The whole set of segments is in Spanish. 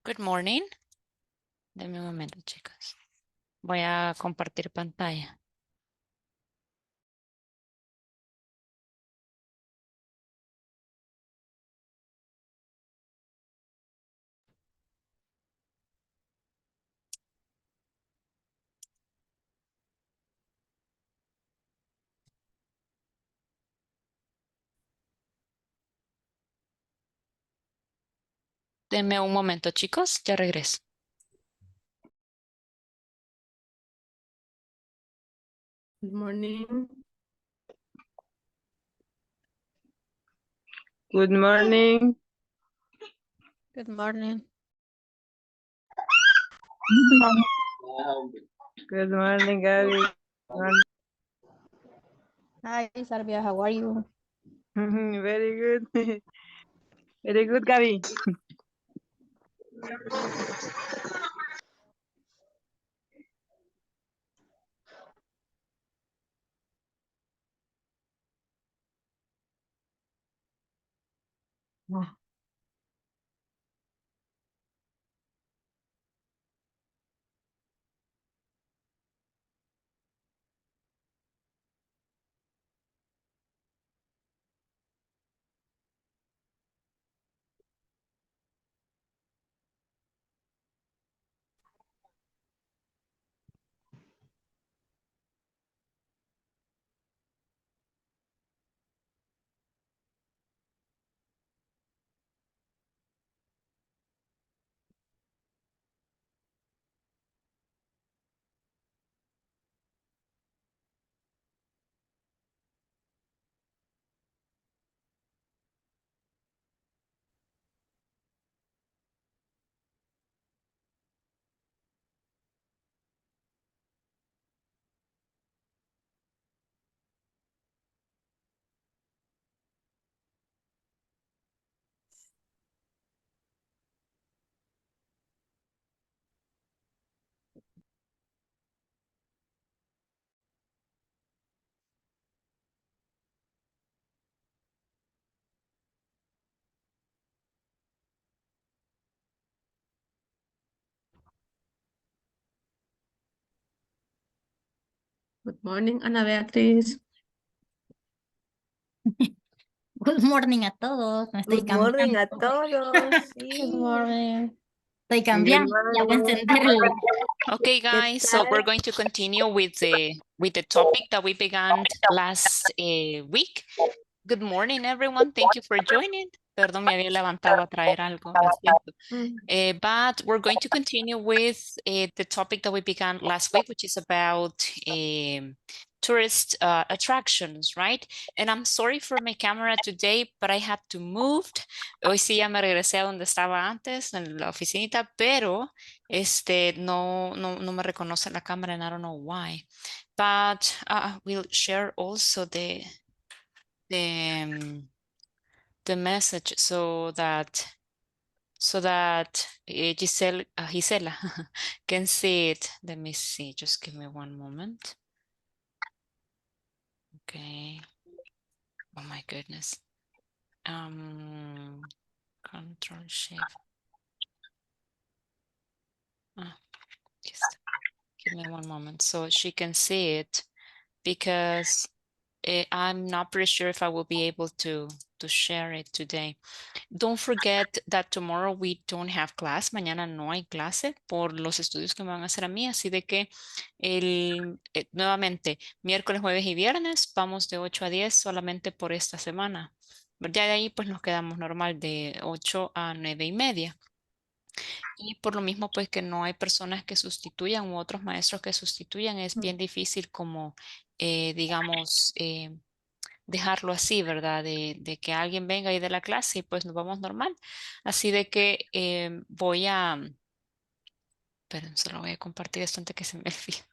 Good morning. Deme un momento, chicos. Voy a compartir pantalla. Deme un momento, chicos. Ya regreso. Good morning. Good morning. Good morning. Good morning, Gabby. Hi, Salvia. How are you? Very good. Very good, Gabby. Good morning, Ana Beatriz. Good morning a todos. Me estoy Good morning a cambiando. todos. Good Sí. morning. Estoy Good cambiando. Ya voy a morning. encender el... Okay, guys. So we're going to continue with the topic that we began last week. Good morning, everyone. Thank you for joining. Perdón, me había levantado a traer algo. Lo siento. But we're going to continue with the topic that we began last week, which is about tourist attractions, right? And I'm sorry for my camera today, but I had to move. Hoy sí ya me regresé a donde estaba antes, en la oficinita, pero no me reconoce la cámara and I don't know why. But we'll share also the message so that Gisela can see it. Let me see, just give me one moment. Okay. Oh my goodness. Control Shift. Just give me one moment so she can see it, because I'm not pretty sure if I will be able to share it today. Don't forget that tomorrow we don't have class. Mañana no hay clase por los estudios que me van a hacer a mí. Así de que nuevamente, miércoles, jueves y viernes vamos de 8 a 10 solamente por esta semana. Ya de ahí pues nos quedamos normal de 8 a 9 y media. Y por lo mismo pues que no hay personas que sustituyan u otros maestros que sustituyan, es bien difícil como digamos dejarlo así, ¿verdad? De que alguien venga y de la clase y pues nos vamos normal. Así de que voy a... Perdón, solo voy a compartir esto antes que se me olvide.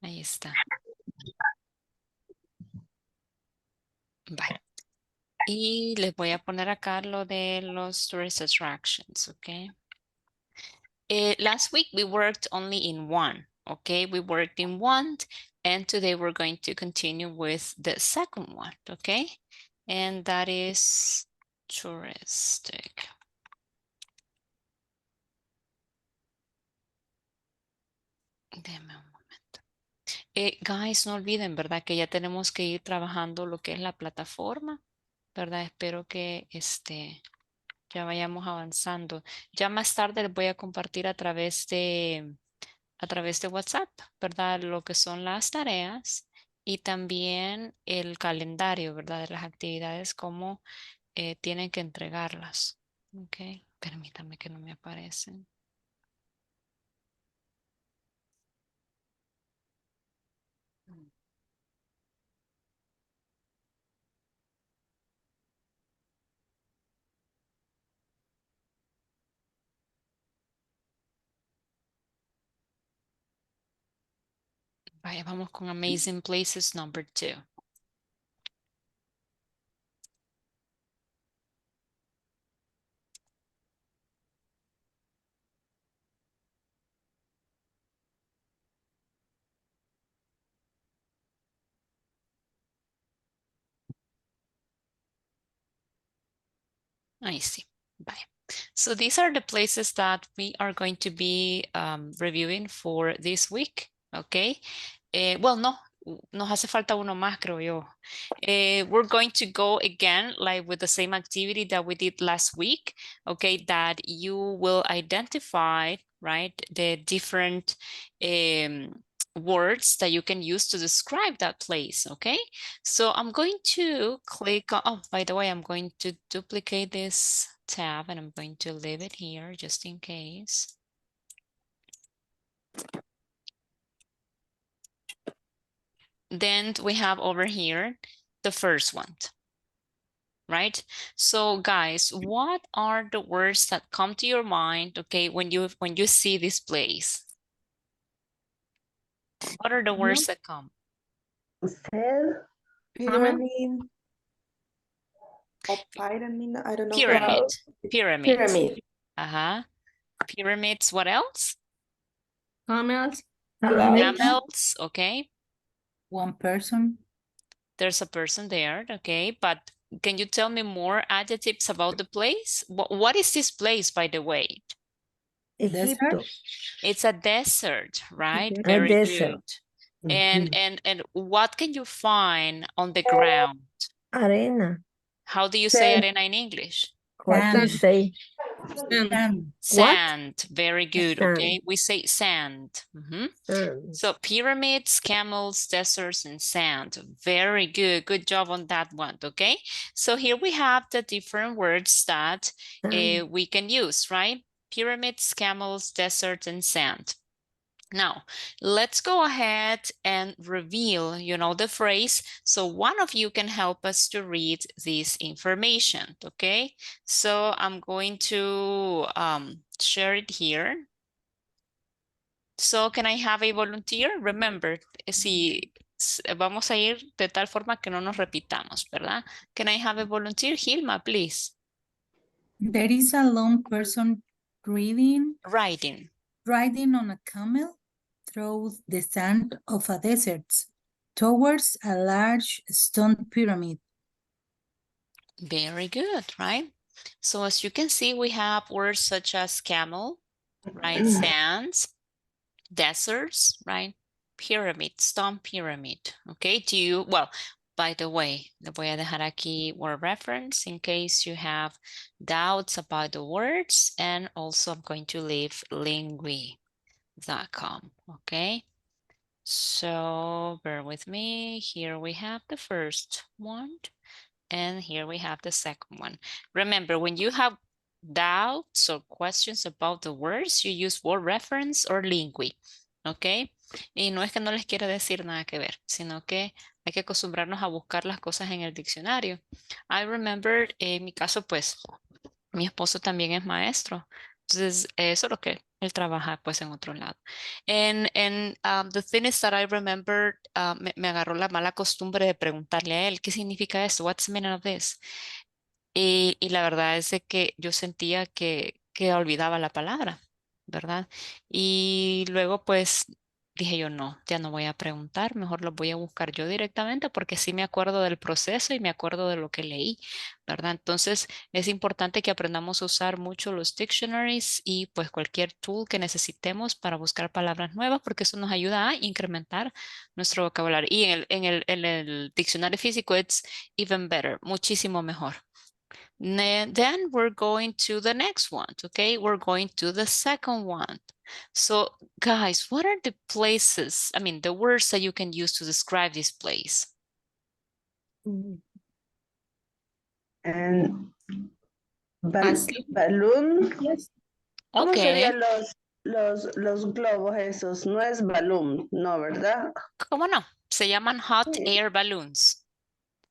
Ahí está. Bye. Y les voy a poner acá lo de los tourist attractions, ¿ok? Last week we worked only in one, okay? We worked in one, and today we're going to continue with the second one, okay? And that is touristic. Déjame un momento. Guys, no olviden, ¿verdad? Que ya tenemos que ir trabajando lo que es la plataforma, ¿verdad? Espero que ya vayamos avanzando. Ya más tarde les voy a compartir a través de WhatsApp, ¿verdad? Lo que son las tareas y también el calendario, ¿verdad? De las actividades, cómo tienen que entregarlas. Ok, permítame que no me aparecen. Vaya, vamos con Amazing Places number 2. I see. Bye. So these are the places that we are going to be reviewing for this week. Okay. Well, no, nos hace falta uno más, creo yo. We're going to go again, like with the same activity that we did last week. Okay, that you will identify, right, the different words that you can use to describe that place. Okay, so I'm going to click on, oh, by the way, I'm going to duplicate this tab and I'm going to leave it here just in case. Then we have over here the first one, right? So guys, what are the words that come to your mind, okay, when you see this place? What are the words that come? Cell, pyramid, or pyramid, I don't know. Pyramid, pyramid. Pyramid. Uh-huh. Pyramids, what else? Camels. Camels, okay. One person. There's a person there, okay, but can you tell me more adjectives about the place? What is this place, by the way? Egipto. It's a desert, right? A Very desert. good. And what can you find on the ground? Arena. How do you say Sand. arena in English? What do you say? Sand. Sand, very good, Sand. okay? We say sand. Sand. So pyramids, camels, deserts, and sand. Very good. Good job on that one, okay? So here we have the different words that we can use, right? Pyramids, camels, desert, and sand. Now, let's go ahead and reveal, the phrase. So one of you can help us to read this information, okay? So I'm going to share it here. So can I have a volunteer? Remember, si vamos a ir de tal forma que no nos repitamos, ¿verdad? Can I have a volunteer? Hilma, please. There is a lone person riding Riding. on a camel through the sand of a desert towards a large stone pyramid. Very good, right? So as you can see, we have words such as camel, right? Sands, deserts, right? Pyramid, stone pyramid. Okay, well, by the way, le voy a dejar aquí word reference in case you have doubts about the words, and also I'm going to leave lingui.com. Okay, so bear with me. Here we have the first one, and here we have the second one. Remember, when you have doubts or questions about the words, you use word reference or lingui. ¿Ok? Y no es que no les quiera decir nada que ver, sino que hay que acostumbrarnos a buscar las cosas en el diccionario. I remember, en mi caso, pues, mi esposo también es maestro. Entonces, eso es lo que él trabaja, pues, en otro lado. And the thing is that I remember, me agarró la mala costumbre de preguntarle a él, ¿qué significa esto? What's the meaning of this? Y la verdad es de que yo sentía que olvidaba la palabra, ¿verdad? Y luego, pues, dije yo no, ya no voy a preguntar, mejor los voy a buscar yo directamente porque sí me acuerdo del proceso y me acuerdo de lo que leí, ¿verdad? Entonces es importante que aprendamos a usar mucho los dictionaries y pues cualquier tool que necesitemos para buscar palabras nuevas porque eso nos ayuda a incrementar nuestro vocabulario. Y en el diccionario físico it's even better, muchísimo mejor. Then we're going to the next one, okay? We're going to the second one. So guys, what are the places, I mean, the words that you can use to describe this place? And Asleep. balloon. Yes. ¿Cómo Okay, serían los globos esos? No es balloon, no, ¿verdad? ¿cómo no? Se llaman hot Sí. air balloons.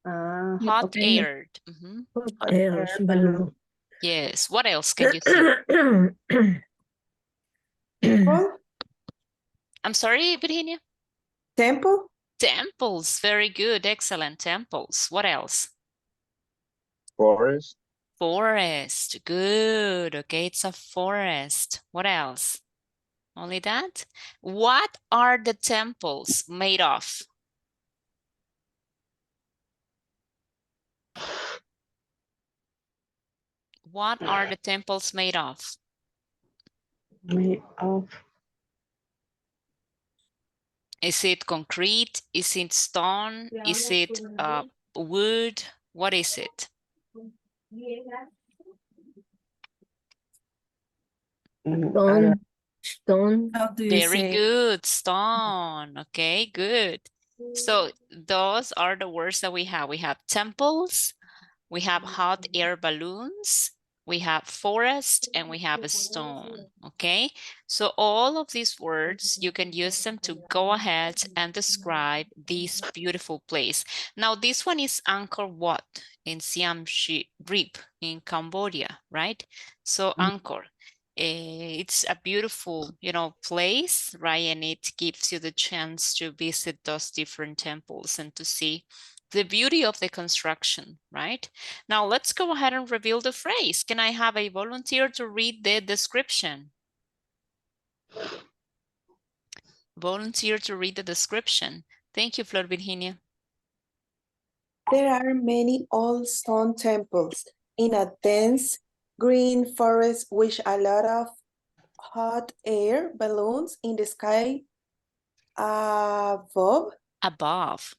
Ah, Hot ok. aired. Mhm. Hot air balloon. Yes, what else can you see? Temple? I'm sorry, Virginia? Temple? Temples, very good, excellent, temples. What else? Forest, Forest, good, okay, it's a forest. What else? Only that? What are the temples made of? What are the temples made of? Made of. Is it concrete? Is it stone? Is it wood? What is it? Stone. Stone. How do you Very say? good, stone. Okay, good. So those are the words that we have. We have temples, we have hot air balloons, we have forest, and we have a stone, okay? So all of these words, you can use them to go ahead and describe this beautiful place. Now, this one is Angkor Wat in Siem Reap in Cambodia, right? So Angkor. It's a beautiful, place, right? And it gives you the chance to visit those different temples and to see the beauty of the construction, right? Now let's go ahead and reveal the phrase. Can I have a volunteer to read the description? Volunteer to read the description. Thank you, Flor Virginia. There are many old stone temples in a dense green forest with a lot of hot air balloons in the sky above. Above.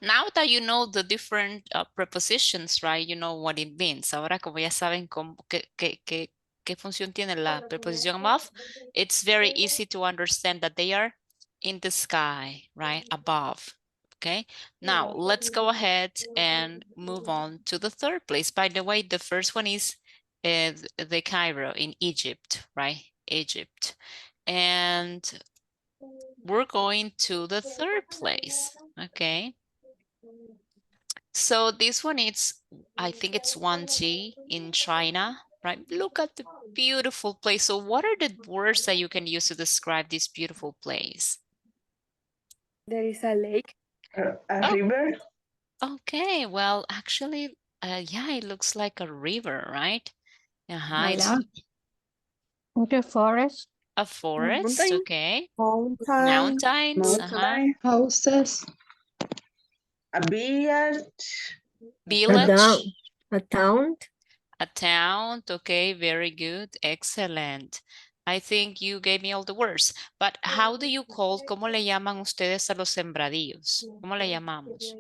Now that you know the different prepositions, right? You know what it means. Ahora como ya saben qué función tiene la preposición above, it's very easy to understand that they are in the sky, right? Above. Okay, now let's go ahead and move on to the third place. By the way, the first one is the Cairo in Egypt, right? Egypt. And we're going to the third place, okay? So this one is, I think it's Guangxi in China, right? Look at the beautiful place. So what are the words that you can use to describe this beautiful place? There is a lake. A river? Okay, well, actually, yeah, it looks like a river, right? It's Okay, forest. a forest, Mountain. okay. Mountain. Mountains, Mountain. Houses. A village? A village, town. a town, okay, very good, excellent. I think you gave me all the words, but how do you call, ¿cómo le llaman ustedes a los sembradíos? ¿Cómo le llamamos?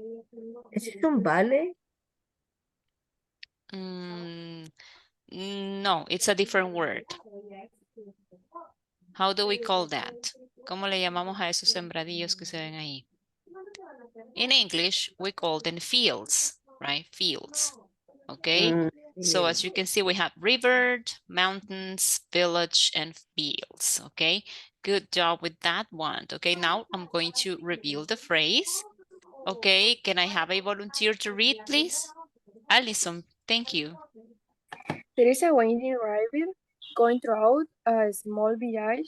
¿Ese es un vale? No, it's a different word. How do we call that? ¿Cómo le llamamos a esos sembradíos que se ven ahí? In English, we call them fields, right? Fields, okay? So as you can see, we have river, mountains, village, and fields, okay? Good job with that one. Okay, now I'm going to reveal the phrase. Okay, can I have a volunteer to read, please? Alison, thank you. There is a winding river going throughout a small village.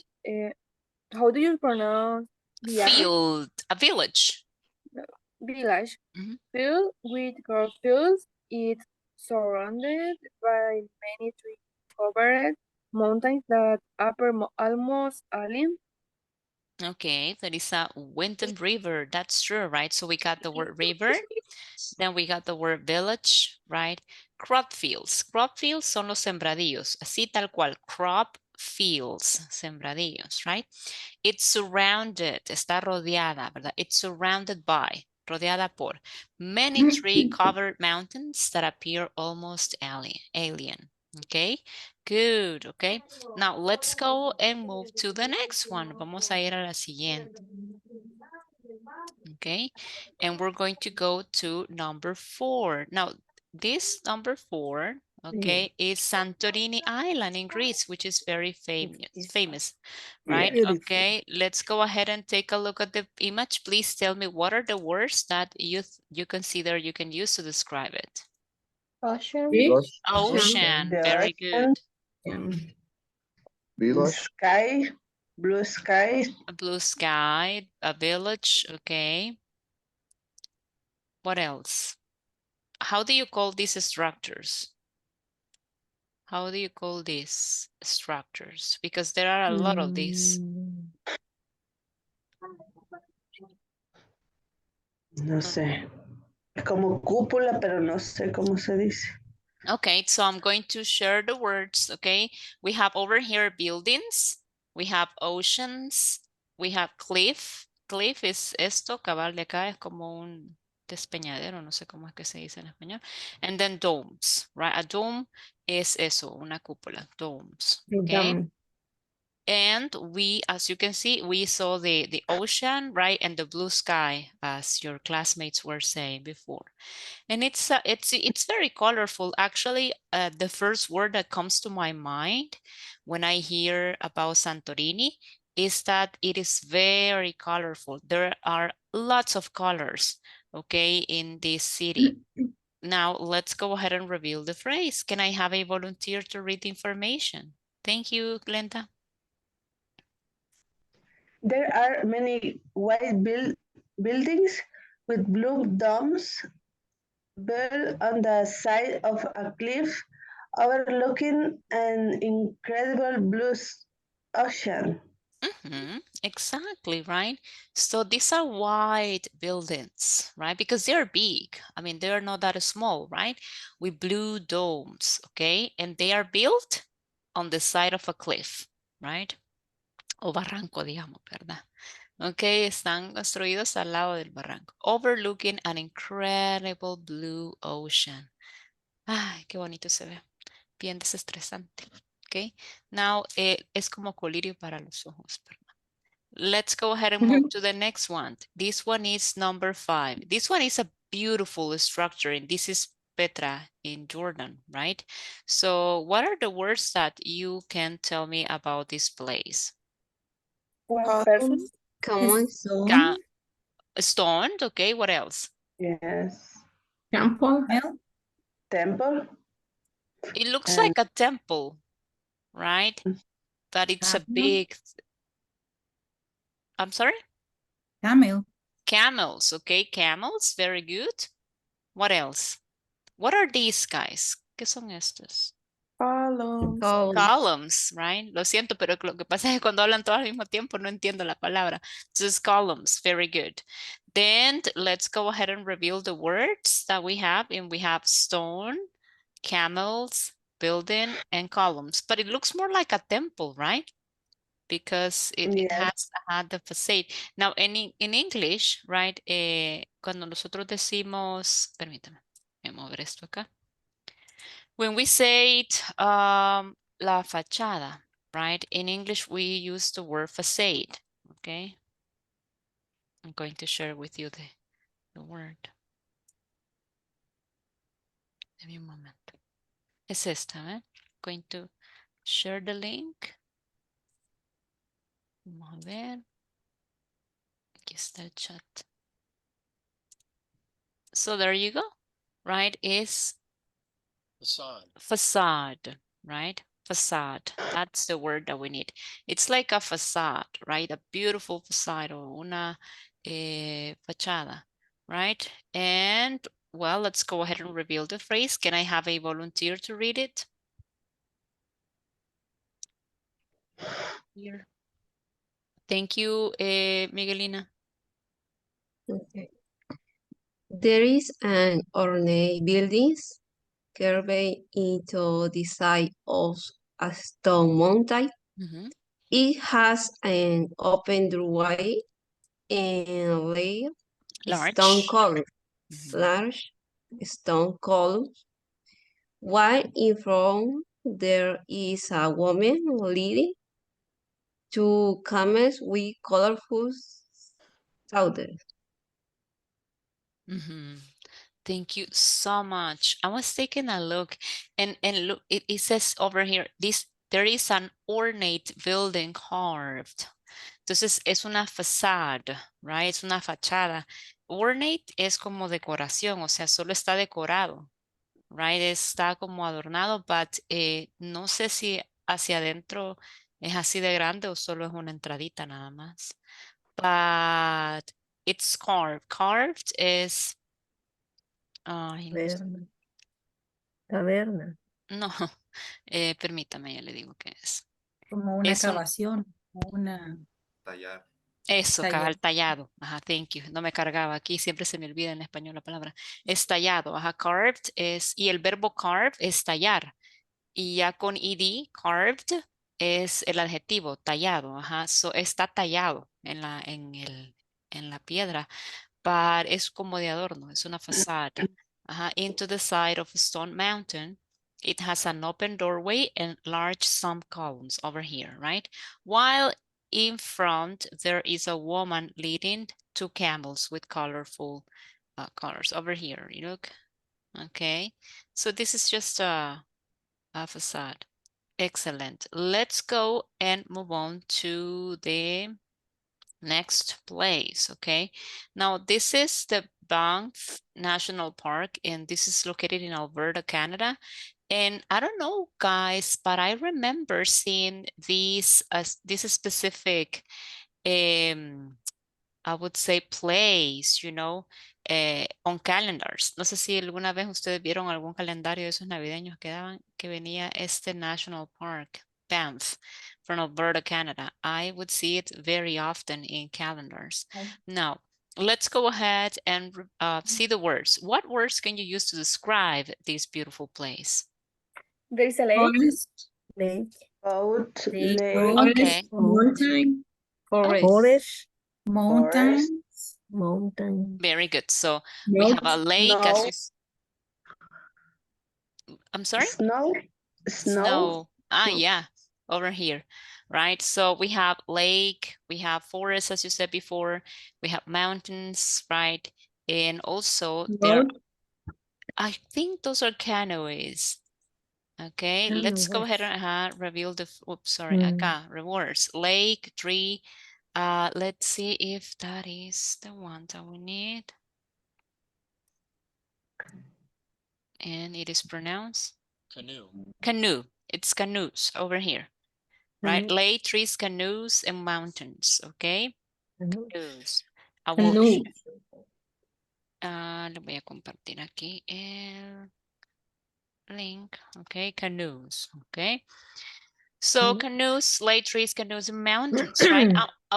How do you pronounce village? Field, a village. Village. Mhm. Filled with cornfields. It's surrounded by many tree-covered mountains that upper almost alien. Okay, that is a Wyndham River. That's true, right? So we got the word river. Then we got the word village, right? Crop fields. Crop fields son los sembradíos. Así tal cual. Crop fields. Sembradíos, right? It's surrounded. Está rodeada, ¿verdad? It's surrounded by. Rodeada por many tree-covered mountains that appear almost alien. Okay, good. Okay, now let's go and move to the next one. Vamos a ir a la siguiente. Okay, and we're going to go to number 4. Now, this number 4, okay, is Santorini Island in Greece, which is very famous, right? Beautiful. Okay, let's go ahead and take a look at the image. Please tell me what are the words that you consider you can use to describe it. Ocean. Ocean, The very good. sky, blue sky, A blue sky, a village, okay. What else? How do you call these structures? How do you call these structures? Because there are a lot of these. no sé. Es como cúpula, pero no sé cómo se dice. Okay, so I'm going to share the words, okay? We have over here buildings, we have oceans, we have cliff. Cliff es esto, cabal de acá, es como un despeñadero, no sé cómo es que se dice en español. And then domes, right? A dome es eso, una cúpula, domes, okay? And we, as you can see, we saw the ocean, right? And the blue sky, as your classmates were saying before. And it's very colorful. Actually, the first word that comes to my mind when I hear about Santorini is that it is very colorful. There are lots of colors, okay, in this city. Now, let's go ahead and reveal the phrase. Can I have a volunteer to read the information? Thank you, Glenda. There are many white buildings with blue domes built on the side of a cliff overlooking an incredible blue ocean. Exactly, right? So these are white buildings, right? Because they're big. I mean, they're not that small, right? With blue domes, okay? And they are built on the side of a cliff, right? O barranco, digamos, ¿verdad? Okay, están construidos al lado del barranco. Overlooking an incredible blue ocean. Ay, qué bonito se ve. Bien desestresante. Okay, now es como colirio para los ojos, perdón. Let's go ahead and move to the next one. This one is number 5. This one is a beautiful structure, and this is Petra in Jordan, right? So what are the words that you can tell me about this place? One person. Stone. Stoned, okay, what else? Yes. Temple. Temple. It looks like a temple, right? But it's a big, I'm sorry? Camel. Camels, okay, camels, very good. What else? What are these guys? ¿Qué son estos? Columns. Columns, right? Lo siento, pero lo que pasa es que cuando hablan todos al mismo tiempo no entiendo la palabra. Just columns, very good. Then let's go ahead and reveal the words that we have. And we have stone, camels, building, and columns. But it looks more like a temple, right? Because it has the facade. Now, in English, right? Cuando nosotros decimos, permítame, voy a mover esto acá. When we say it, la fachada, right? In English, we use the word facade, okay? I'm going to share with you the word. Give me a moment. Es esta, ¿eh? Going to share the link. Vamos a ver. Aquí está el chat. So there you go, right? Is facade, right? Facade. That's the word that we need. It's like a facade, right? A beautiful facade or una fachada, right? And well, let's go ahead and reveal the phrase. Can I have a volunteer to read it? Here. Thank you, Miguelina. Okay. There is an ornate buildings carved into the side of a stone mountain. Mhm. It has an open doorway and stone Large. columns, Mhm. large stone columns. While in front there is a woman leading two camels with colorful saddles. Mhm. Thank you so much. I was taking a look and look, it says over here, there is an ornate building carved. Entonces es una facade, right? Es una fachada. Ornate es como decoración, o sea, solo está decorado, right? Está como adornado, but no sé si hacia adentro es así de grande o solo es una entradita nada más. But it's carved. Carved es... Ay, no, Taberna. Taberna. no, permítame, ya le digo qué es. Como una Es un, excavación, una eso, talla. cabal, tallado. Ajá, thank you. No me cargaba aquí, siempre se me olvida en español la palabra. Es tallado, ajá, carved es, y el verbo carve es tallar. Y ya con ed, carved, es el adjetivo, tallado, ajá. So, está tallado en la piedra, but es como de adorno, es una facade. Ajá, into the side of a stone mountain. It has an open doorway and large some columns over here, right? While in front, there is a woman leading two camels with colorful colors over here. You look, okay. So this is just a facade. Excellent. Let's go and move on to the next place, okay? Now, this is the Banff National Park, and this is located in Alberta, Canada. And I don't know, guys, but I remember seeing this specific I would say plays, on calendars. No sé si alguna vez ustedes vieron algún calendario de esos navideños que daban, que venía este National Park, Banff, from Alberta, Canada. I would see it very often in calendars. Now, let's go ahead and see the words. What words can you use to describe this beautiful place? There is a lake. Forest, Lake. Boat, Lake. lake, Okay. mountain, Forest. mountains, Mountain. Very good. So we have a lake. snow, I'm sorry? snow, snow, Yeah, over here, right? So we have lake, we have forest, as you said before, we have mountains, right? And also there, I think those are canoes. Okay, let's go ahead and reveal the, oops, sorry, acá, reverse, lake, tree. Let's see if that is the one that we need. And it is pronounced? Canoe. Canoe, it's canoes over here. Right, lake, trees, canoes, and mountains, okay? Canoes. I will, le voy a compartir aquí el link, okay? Canoes, okay? So canoes, lake, trees, canoes, and mountains, right?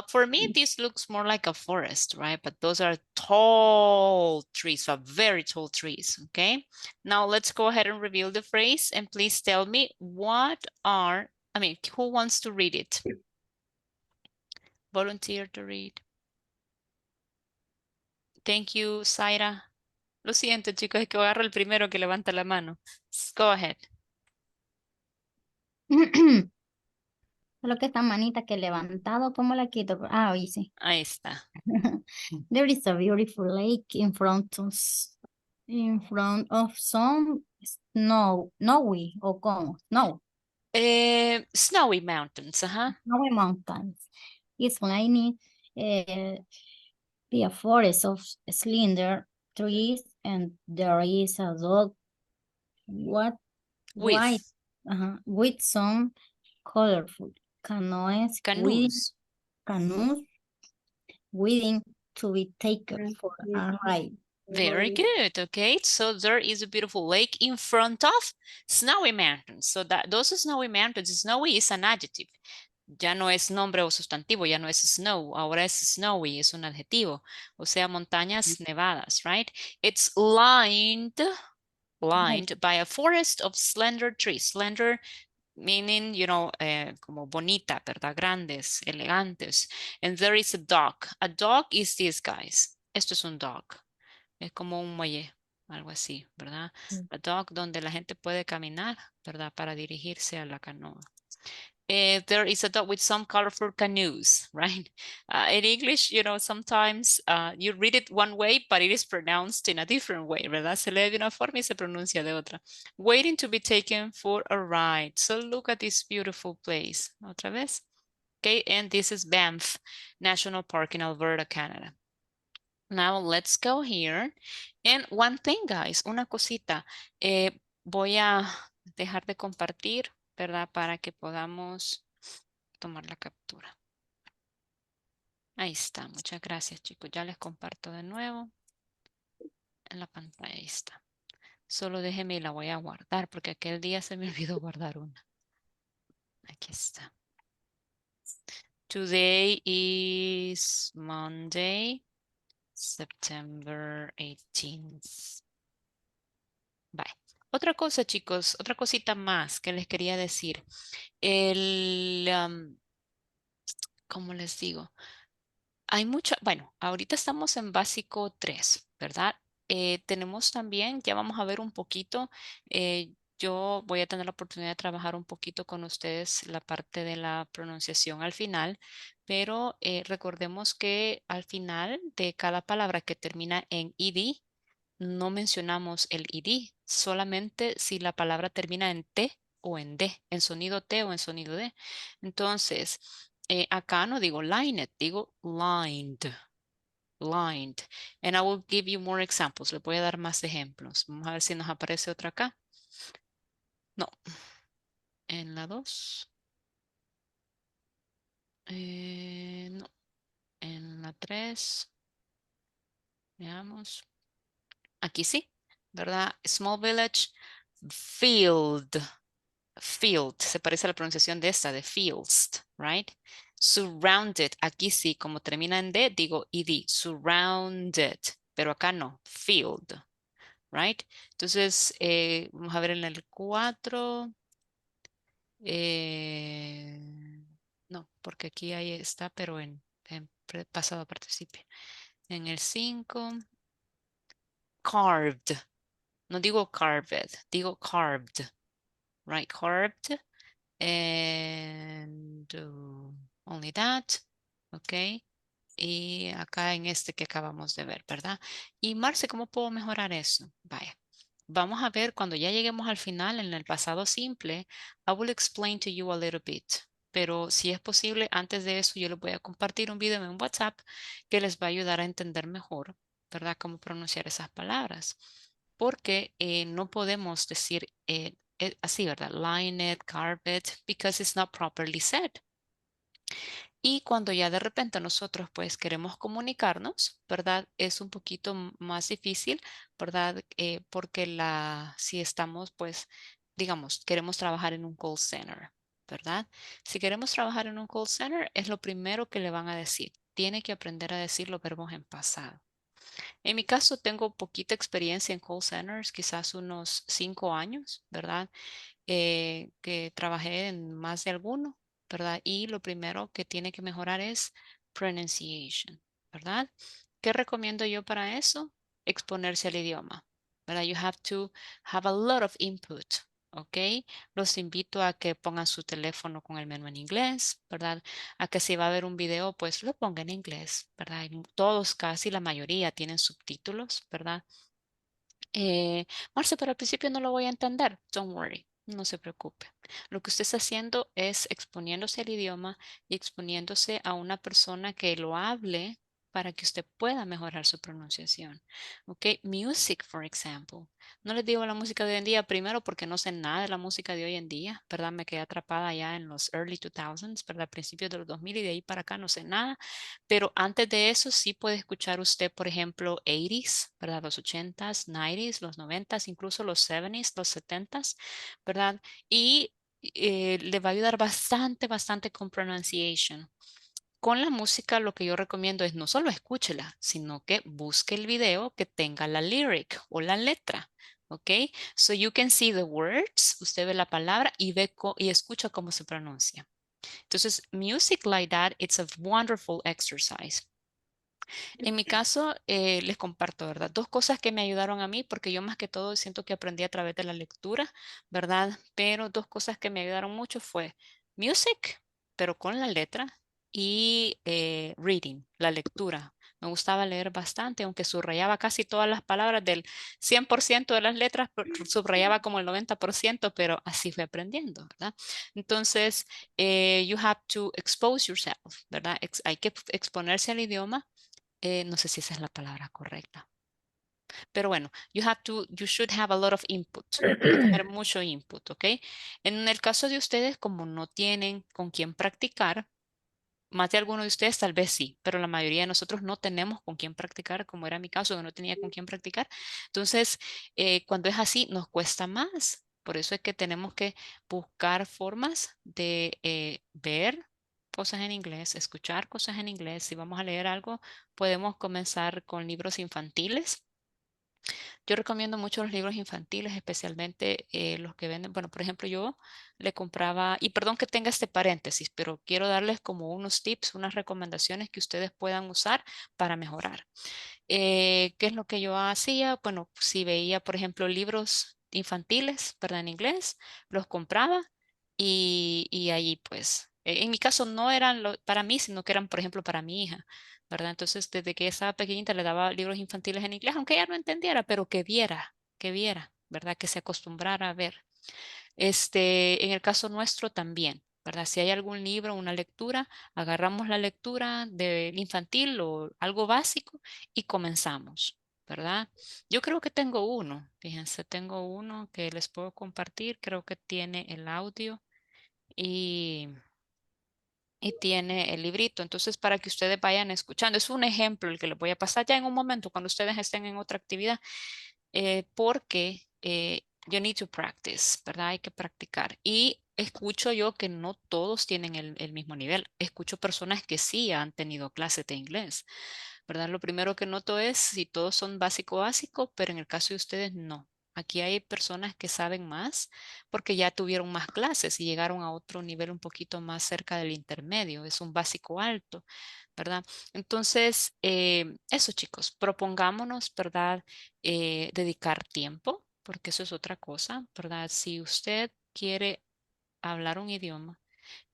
For me, this looks more like a forest, right? But those are tall trees, very tall trees, okay? Now let's go ahead and reveal the phrase, and please tell me who wants to read it? Volunteer to read. Thank you, Zaira. Lo siento, chicos, es que agarro el primero que levanta la mano. Go ahead. Solo que esta manita que he levantado, ¿cómo la quito? Ah, hoy sí. Ahí está. There is a beautiful lake in front of some snowy, o como, snow. Snowy mountains, ajá. Snowy mountains. It's lining a forest of slender trees, and there is a dog white with some colorful canoes waiting to be taken for a ride. Very good. Okay, so there is a beautiful lake in front of snowy mountains. So that those snowy mountains, snowy is an adjective. ya no es nombre o sustantivo, ya no es snow, ahora es snowy, es un adjetivo. O sea, montañas nevadas, right? It's lined by a forest of slender trees. Slender meaning, you know, como bonita, ¿verdad? Grandes, elegantes. And there is a dog. A dog is this, guys. Esto es un dog. Es como un muelle, algo así, ¿verdad? A dog donde la gente puede caminar, ¿verdad? Para dirigirse a la canoa. There is a dog with some colorful canoes, right? In English, you know, sometimes you read it one way, but it is pronounced in a different way, ¿verdad? Se lee de una forma y se pronuncia de otra. Waiting to be taken for a ride. So look at this beautiful place. Otra vez. Okay, and this is Banff National Park in Alberta, Canada. Now let's go here. And one thing, guys, una cosita. Voy a dejar de compartir, ¿verdad? Para que podamos tomar la captura. Ahí está. Muchas gracias, chicos. Ya les comparto de nuevo en la pantalla. Ahí está. Solo déjeme y la voy a guardar porque aquel día se me olvidó guardar una. Aquí está. Today is Monday, September 18th. Bye. Otra cosa, chicos, otra cosita más que les quería decir. ¿Cómo les digo? Hay mucho, bueno, ahorita estamos en básico 3, ¿verdad? Tenemos también, ya vamos a ver un poquito, yo voy a tener la oportunidad de trabajar un poquito con ustedes la parte de la pronunciación al final, pero recordemos que al final de cada palabra que termina en ed, no mencionamos el ed, solamente si la palabra termina en t o en d, en sonido t o en sonido d. Entonces, acá no digo lined, digo lined, lined. And I will give you more examples. Les voy a dar más ejemplos. Vamos a ver si nos aparece otra acá. No. En la 2. No. En la 3. Veamos. Aquí sí, ¿verdad? Small village, field. Field, se parece a la pronunciación de esta, de fields, right? Surrounded, aquí sí, como termina en D, digo ed, surrounded, pero acá no, field, right? Entonces, vamos a ver en el 4. No, porque aquí ahí está, pero en pasado participio. En el 5, carved, no digo carved, digo carved, right? Carved. And only that, ok. Y acá en este que acabamos de ver, ¿verdad? Y Marce, ¿cómo puedo mejorar eso? Vaya, vamos a ver cuando ya lleguemos al final en el pasado simple, I will explain to you a little bit. Pero si es posible, antes de eso yo les voy a compartir un video en WhatsApp que les va a ayudar a entender mejor, ¿verdad? Cómo pronunciar esas palabras. Porque no podemos decir así, ¿verdad? Lined, carpet, because it's not properly said. Y cuando ya de repente nosotros pues queremos comunicarnos, ¿verdad? Es un poquito más difícil, ¿verdad? Porque si estamos pues, digamos, queremos trabajar en un call center, ¿verdad? Si queremos trabajar en un call center, es lo primero que le van a decir. Tiene que aprender a decir los verbos en pasado. En mi caso tengo poquita experiencia en call centers, quizás unos 5 años, ¿verdad? Que trabajé en más de alguno, ¿verdad? Y lo primero que tiene que mejorar es pronunciation, ¿verdad? ¿Qué recomiendo yo para eso? Exponerse al idioma, ¿verdad? You have to have a lot of input, ¿ok? Los invito a que pongan su teléfono con el menú en inglés, ¿verdad? A que si va a ver un video, pues lo ponga en inglés, ¿verdad? Y todos, casi la mayoría tienen subtítulos, ¿verdad? Marce, pero al principio no lo voy a entender. Don't worry, no se preocupe. Lo que usted está haciendo es exponiéndose al idioma y exponiéndose a una persona que lo hable para que usted pueda mejorar su pronunciación. Ok, music, for example. No les digo la música de hoy en día, primero porque no sé nada de la música de hoy en día, ¿verdad? Me quedé atrapada ya en los early 2000s, ¿verdad? Principios de los 2000 y de ahí para acá no sé nada. Pero antes de eso sí puede escuchar usted, por ejemplo, 80s, ¿verdad? Los 80s, 90s, los 90s, incluso los 70s, los 70s, ¿verdad? Y le va a ayudar bastante con pronunciation. Con la música lo que yo recomiendo es no solo escúchela, sino que busque el video que tenga la lyric o la letra. ¿Ok? So you can see the words, usted ve la palabra y y escucha cómo se pronuncia. Entonces, music like that, it's a wonderful exercise. En mi caso, les comparto, ¿verdad? Dos cosas que me ayudaron a mí, porque yo más que todo siento que aprendí a través de la lectura, ¿verdad? Pero dos cosas que me ayudaron mucho fue music, pero con la letra, y reading, la lectura. Me gustaba leer bastante, aunque subrayaba casi todas las palabras del 100% de las letras, subrayaba como el 90%, pero así fui aprendiendo, ¿verdad? Entonces, you have to expose yourself, ¿verdad? Hay que exponerse al idioma. No sé si esa es la palabra correcta. Pero bueno, you should have a lot of input. Tener mucho input, ¿ok? En el caso de ustedes, como no tienen con quién practicar, más de alguno de ustedes tal vez sí, pero la mayoría de nosotros no tenemos con quién practicar, como era mi caso, que no tenía con quién practicar. Entonces, cuando es así, nos cuesta más. Por eso es que tenemos que buscar formas de ver cosas en inglés, escuchar cosas en inglés. Si vamos a leer algo, podemos comenzar con libros infantiles. Yo recomiendo mucho los libros infantiles, especialmente los que venden. Bueno, por ejemplo, yo le compraba, y perdón que tenga este paréntesis, pero quiero darles como unos tips, unas recomendaciones que ustedes puedan usar para mejorar. ¿Qué es lo que yo hacía? Bueno, si veía, por ejemplo, libros infantiles, ¿verdad? En inglés, los compraba y ahí pues, en mi caso no eran para mí, sino que eran, por ejemplo, para mi hija, ¿verdad? Entonces, desde que estaba pequeñita le daba libros infantiles en inglés, aunque ella no entendiera, pero que viera, ¿verdad? Que se acostumbrara a ver. En el caso nuestro también, ¿verdad? Si hay algún libro, una lectura, agarramos la lectura del infantil o algo básico y comenzamos, ¿verdad? Yo creo que tengo uno, fíjense, tengo uno que les puedo compartir, creo que tiene el audio y, y tiene el librito. Entonces, para que ustedes vayan escuchando, es un ejemplo el que les voy a pasar ya en un momento cuando ustedes estén en otra actividad porque you need to practice, ¿verdad? Hay que practicar. Y escucho yo que no todos tienen el mismo nivel. Escucho personas que sí han tenido clases de inglés, ¿verdad? Lo primero que noto es si todos son básico, pero en el caso de ustedes no. Aquí hay personas que saben más porque ya tuvieron más clases y llegaron a otro nivel un poquito más cerca del intermedio. Es un básico alto, ¿verdad? Entonces, eso chicos, propongámonos, ¿verdad? Dedicar tiempo, porque eso es otra cosa, ¿verdad? Si usted quiere hablar un idioma,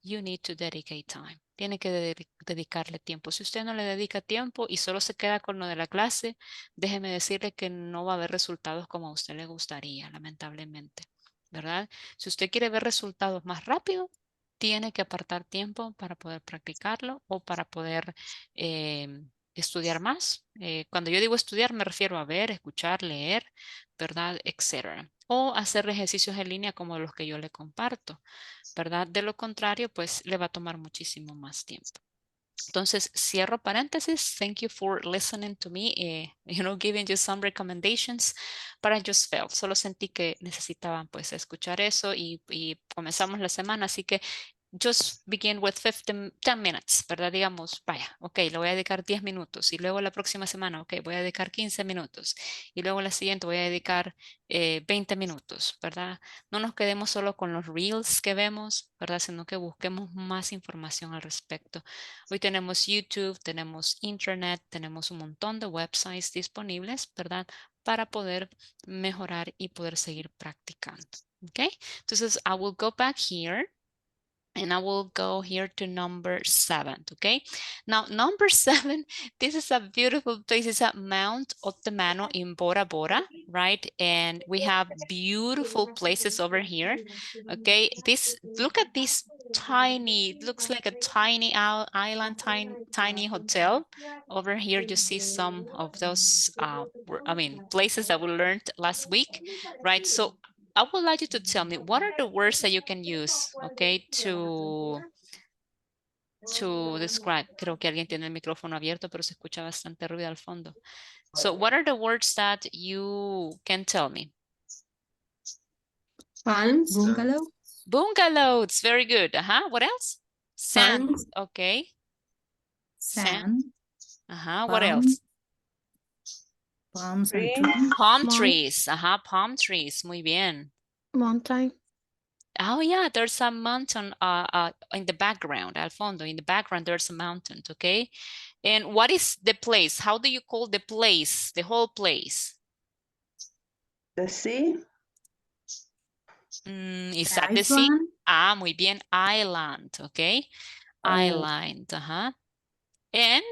you need to dedicate time. Tiene que dedicarle tiempo. Si usted no le dedica tiempo y solo se queda con lo de la clase, déjeme decirle que no va a haber resultados como a usted le gustaría, lamentablemente, ¿verdad? Si usted quiere ver resultados más rápido, tiene que apartar tiempo para poder practicarlo o para poder estudiar más. Cuando yo digo estudiar, me refiero a ver, escuchar, leer, ¿verdad? Etcétera. O hacer ejercicios en línea como los que yo le comparto. ¿Verdad? De lo contrario, pues le va a tomar muchísimo más tiempo. Entonces, cierro paréntesis. Thank you for listening to me, giving you some recommendations. But I just felt, solo sentí que necesitaban pues escuchar eso y comenzamos la semana, así que just begin with 10 minutes, ¿verdad? Digamos, vaya, ok, le voy a dedicar 10 minutos y luego la próxima semana, ok, voy a dedicar 15 minutos y luego la siguiente voy a dedicar 20 minutos, ¿verdad? No nos quedemos solo con los reels que vemos, ¿verdad? Sino que busquemos más información al respecto. Hoy tenemos YouTube, tenemos Internet, tenemos un montón de websites disponibles, ¿verdad? Para poder mejorar y poder seguir practicando, ¿ok? Entonces, I will go back here. And I will go here to number 7, okay? Now, number 7, this is a beautiful place. It's at Mount Ottomano in Bora Bora, right? And we have beautiful places over here, okay? Look at this tiny, looks like a tiny island, tiny hotel. Over here, you see some of those, places that we learned last week, right? So I would like you to tell me what are the words that you can use, okay, to describe. Creo que alguien tiene el micrófono abierto, pero se escucha bastante ruido al fondo. So what are the words that you can tell me? Palms. Bungalow. Bungalows, very good. What else? Sand, Palms. okay. Sand. What else? Palms and Tree. trees. Palm trees, palm trees, muy bien. Mountain. Oh yeah, there's a mountain in the background, al fondo, in the background there's a mountain, okay? And what is the place? How do you call the place, the whole place? The sea. Is that the sea? Muy bien, island, okay? Island, And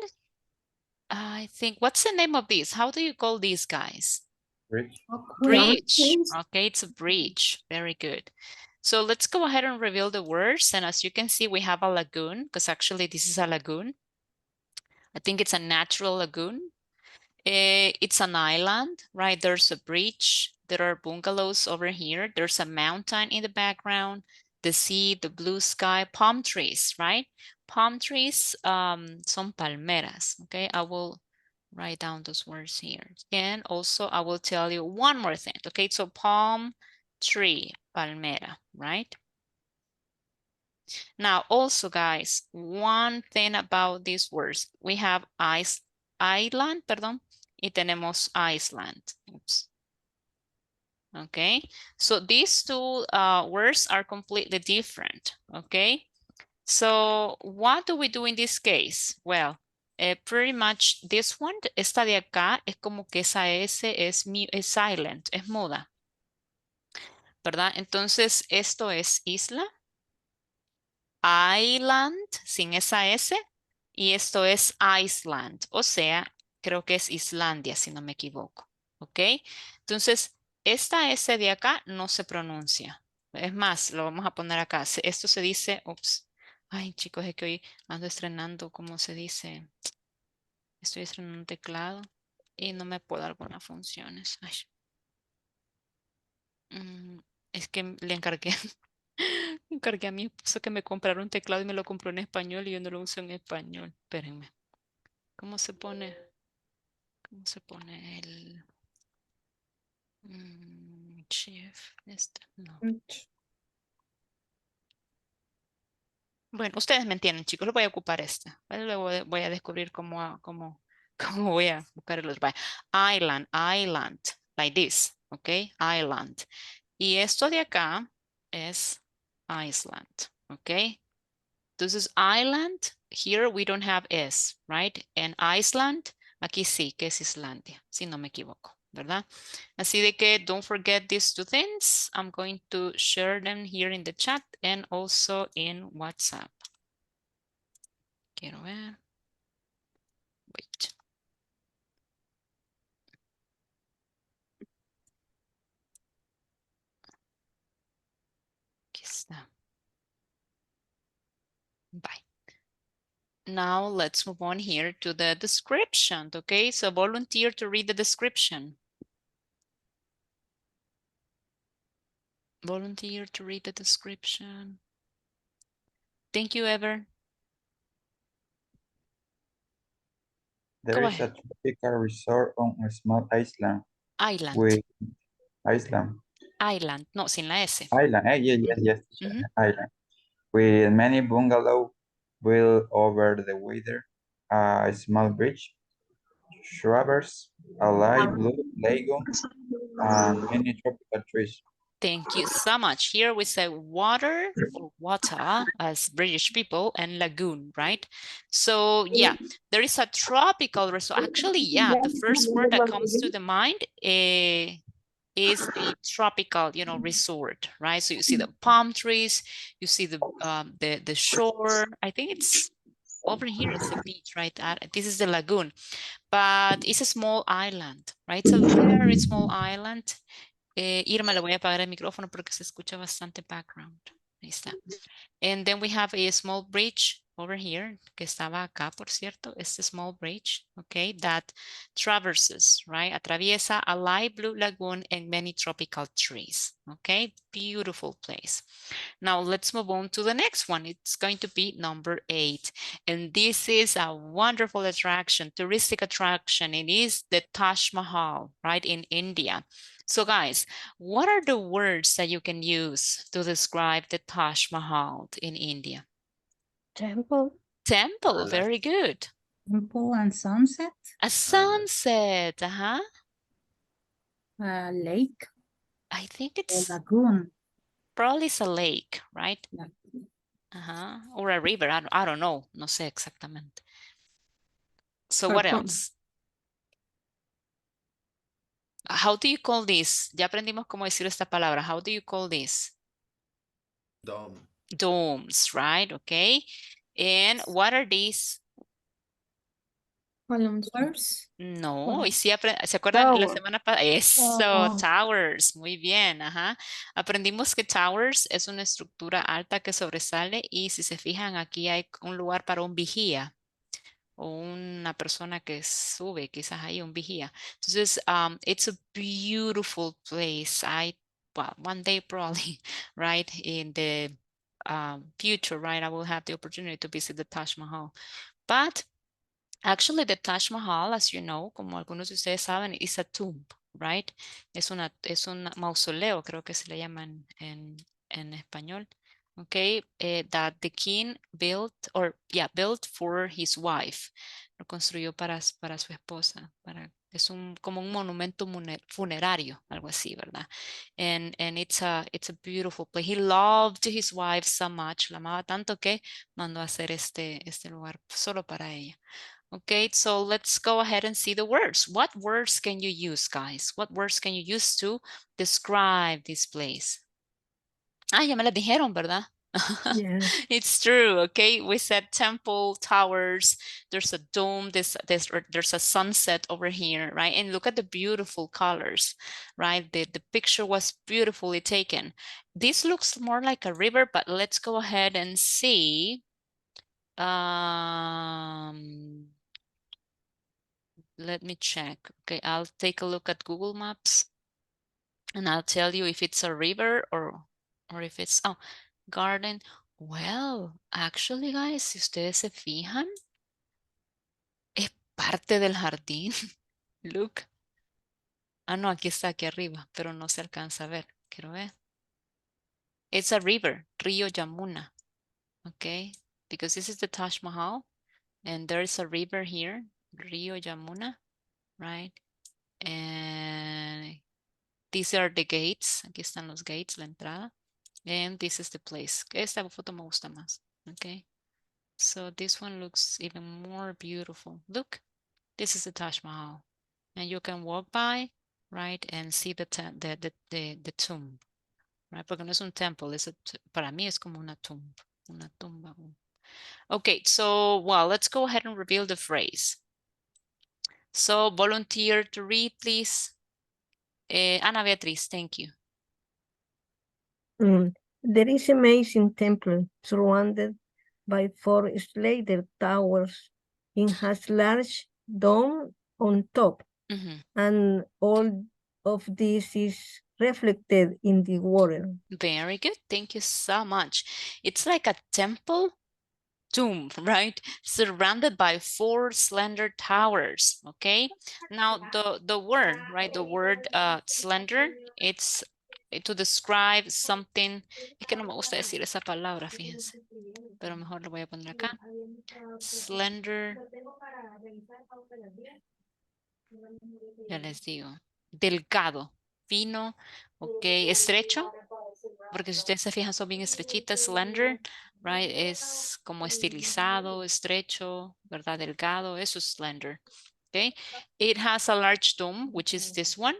I think, what's the name of this? How do you call these guys? Bridge. Bridge. Okay, it's a bridge. Very good. So let's go ahead and reveal the words. And as you can see, we have a lagoon, because actually this is a lagoon. I think it's a natural lagoon. It's an island, right? There's a bridge. There are bungalows over here. There's a mountain in the background, the sea, the blue sky, palm trees, right? Palm trees, son palmeras, okay? I will write down those words here. And also I will tell you one more thing, okay? So palm tree, palmera, right? Now also guys, one thing about these words, we have island, perdón, y tenemos Iceland. Oops. Okay, so these two words are completely different, okay? So what do we do in this case? Well, pretty much this one, esta de acá, es como que esa S es silent, es muda, ¿verdad? Entonces, esto es isla, island, sin esa S, y esto es Iceland, o sea, creo que es Islandia, si no me equivoco, ¿ok? Entonces, esta S de acá no se pronuncia. Es más, lo vamos a poner acá. Esto se dice, ups, ay chicos, es que hoy ando estrenando, ¿cómo se dice? Estoy estrenando un teclado y no me puedo dar algunas funciones. Ay. Es que le encargué, encargué a mi esposo que me comprara un teclado y me lo compró en español y yo no lo uso en español. Espérenme. ¿Cómo se pone? ¿Cómo se pone el shift? No. Bueno, ustedes me entienden, chicos. Lo voy a ocupar esta. ¿Vale? Luego voy a descubrir cómo voy a buscar el otro. Island, island, like this, ¿ok? Island. Y esto de acá es Iceland, ¿ok? Entonces, island, here we don't have S, right? And Iceland, aquí sí, que es Islandia, si no me equivoco, ¿verdad? Así de que don't forget these two things. I'm going to share them here in the chat and also in WhatsApp. Quiero ver. Wait. Aquí está. Bye. Now let's move on here to the description, okay? So volunteer to read the description. Volunteer to read the description. Thank you, Ever. There is a tropical resort on a small island. Island. With Island. Island. No, sin la S. Island. Yes. Island. With many bungalows built over the water, a small bridge, shrubs, a light blue lagoon, and many tropical trees. Thank you so much. Here we say water or water as British people and lagoon, right? So yeah, there is a tropical resort. Actually, yeah, the first word that comes to the mind is a tropical, resort, right? So you see the palm trees, you see the shore. I think it's over here. It's a beach, right? This is the lagoon, but it's a small island, right? It's a very small island. Irma, le voy a apagar el micrófono porque se escucha bastante background. Ahí está. And then we have a small bridge over here, que estaba acá, por cierto, este small bridge, okay, that traverses, right, atraviesa a light blue lagoon and many tropical trees, okay, beautiful place. Now let's move on to the next one. It's going to be number 8, and this is a wonderful attraction, touristic attraction. It is the Taj Mahal, right, in India. So guys, what are the words that you can use to describe the Taj Mahal in India? Temple. Temple, very good. Temple and sunset. A sunset, A lake. I think A it's lagoon. probably it's a lake, right? Yeah. Or a river, I don't know, no sé exactamente. So what else? How do you call this? Ya aprendimos cómo decir esta palabra. How do you call this? Dome. Domes, right? Okay. And what are these? Columns. No, y sí ¿se acuerdan la semana pasada? Eso, Oh. towers, muy bien, Aprendimos que towers es una estructura alta que sobresale y si se fijan aquí hay un lugar para un vigía o una persona que sube, quizás ahí un vigía. Entonces, it's a beautiful place. Well, one day probably, right, in the future, right, I will have the opportunity to visit the Taj Mahal. But actually, the Taj Mahal, as you know, como algunos de ustedes saben, is a tomb, right? Es un mausoleo, creo que se le llama en español. Okay, that the king built, built for his wife. Lo construyó para su esposa. Es como un monumento funerario, algo así, ¿verdad? And it's a beautiful place. He loved his wife so much, la amaba tanto que mandó a hacer este lugar solo para ella. Okay, so let's go ahead and see the words. What words can you use, guys? What words can you use to describe this place? Ya me las dijeron, ¿verdad? Yeah. It's true, okay? We said temple, towers, there's a dome, there's a sunset over here, right? And look at the beautiful colors, right? The picture was beautifully taken. This looks more like a river, but let's go ahead and see. Let me check. Okay, I'll take a look at Google Maps and I'll tell you if it's a river or if it's, garden. Well, actually, guys, si ustedes se fijan, es parte del jardín. Look. No, aquí está, aquí arriba, pero no se alcanza a ver. Quiero ver. It's a river, Río Yamuna. Okay, because this is the Taj Mahal and there is a river here, Río Yamuna, right? And these are the gates. Aquí están los gates, la entrada. And this is the place. Esta foto me gusta más. Okay. So this one looks even more beautiful. Look, this is the Taj Mahal. And you can walk by, right, and see the tomb. Right? Porque no es un temple. Para mí es como una tumba. Una tumba. Okay, so, well, let's go ahead and reveal the phrase. So, volunteer to read, please. Ana Beatriz, thank you. There is amazing temple surrounded by 4 slender towers. It has large dome on top, and all of this is reflected in the water. Very good. Thank you so much. It's like a temple tomb, right? Surrounded by 4 slender towers. Okay. Now the word, right? The word slender, it's to describe something. Es que no me gusta decir esa palabra, fíjense. Pero mejor lo voy a poner acá. Slender. Ya les digo. Delgado, fino, ok, estrecho. Porque si ustedes se fijan son bien estrechitas, slender, right? Es como estilizado, estrecho, ¿verdad? Delgado, eso es slender. Okay. It has a large dome, which is this one,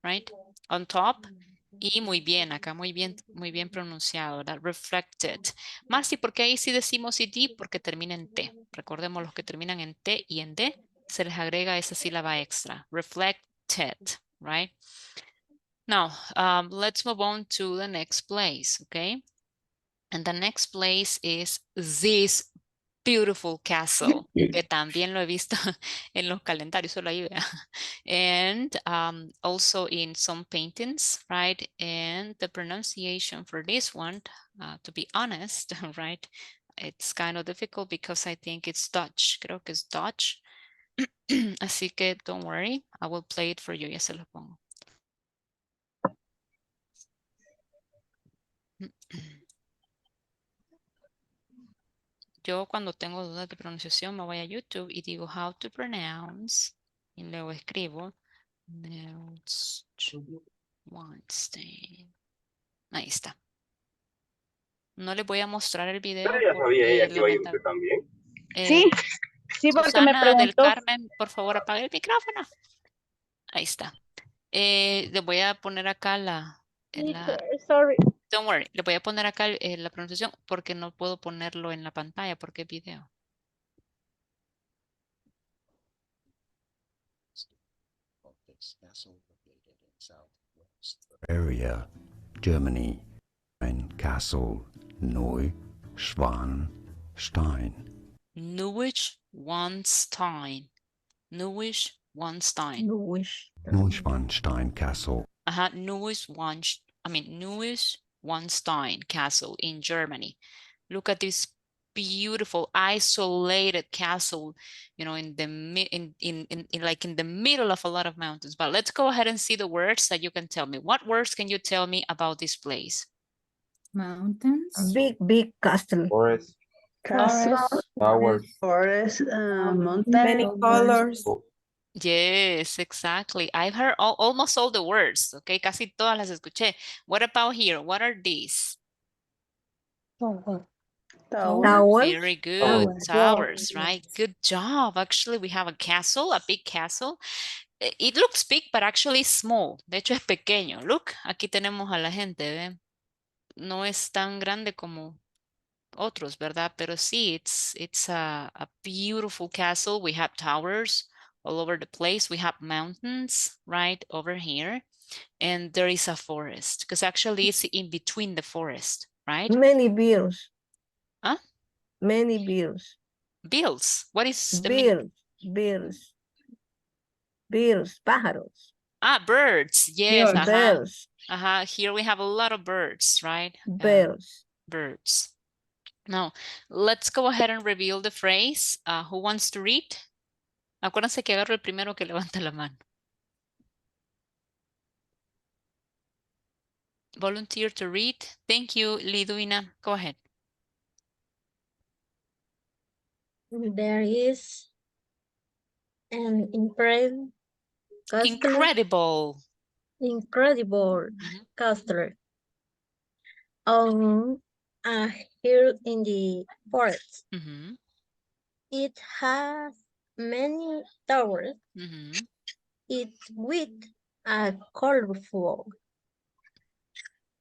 right? On top. Y muy bien, acá muy bien pronunciado, ¿verdad? Reflected. Más, ¿y por qué ahí sí decimos ed? Porque termina en T. Recordemos los que terminan en T y en D, se les agrega esa sílaba extra. Reflected, right? Now, let's move on to the next place, okay? And the next place is this beautiful castle, que también lo he visto en los calendarios, solo ahí vea. And also in some paintings, right? And the pronunciation for this one, to be honest, right? It's kind of difficult because I think it's Dutch. Creo que es Dutch. Así que don't worry, I will play it for you. Ya se lo pongo. Yo cuando tengo dudas de pronunciación me voy a YouTube y digo how to pronounce y luego escribo Neuschwanstein. Ahí está. No les voy a mostrar el video Ya sabía porque ella que iba a ir usted también. Sí, sí, porque me Susana del preguntó. Carmen, por favor apague el micrófono. Ahí está. Le voy a poner acá Sorry. don't worry, le voy a poner acá la pronunciación porque no puedo ponerlo en la pantalla porque es video. Area, Germany, ein Castle, Neuschwanstein. Neuschwanstein. Neuschwanstein. Neuschwanstein Castle. Neuschwanstein Castle in Germany. Look at this beautiful isolated castle, you know, in the like in the middle of a lot of mountains. But let's go ahead and see the words that you can tell me. What words can you tell me about this place? Mountains. Big castle. Forest. Castle, Towers. forest, mountain. Many colors. Yes, exactly. I've heard almost all the words. Okay, casi todas las escuché. What about here? What are these? Towers. Very good. Towers, right? Good job. Actually, we have a castle, a big castle. It looks big, but actually small. De hecho, es pequeño. Look, aquí tenemos a la gente, ¿ve? No es tan grande como otros, ¿verdad? Pero sí, it's a beautiful castle. We have towers all over the place. We have mountains right over here. And there is a forest, because actually it's in between the forest, right? Many beers. Huh? Many beers. Bills. What is the meaning? Beers, pájaros. Birds. Yes. Birds. Here we have a lot of birds, right? Birds. Birds. Now, let's go ahead and reveal the phrase. Who wants to read? Acuérdense que agarro el primero que levanta la mano. Volunteer to read. Thank you, Liduina. Go ahead. There is an incredible castle on a hill in the forest. It has many towers. It's with a colorful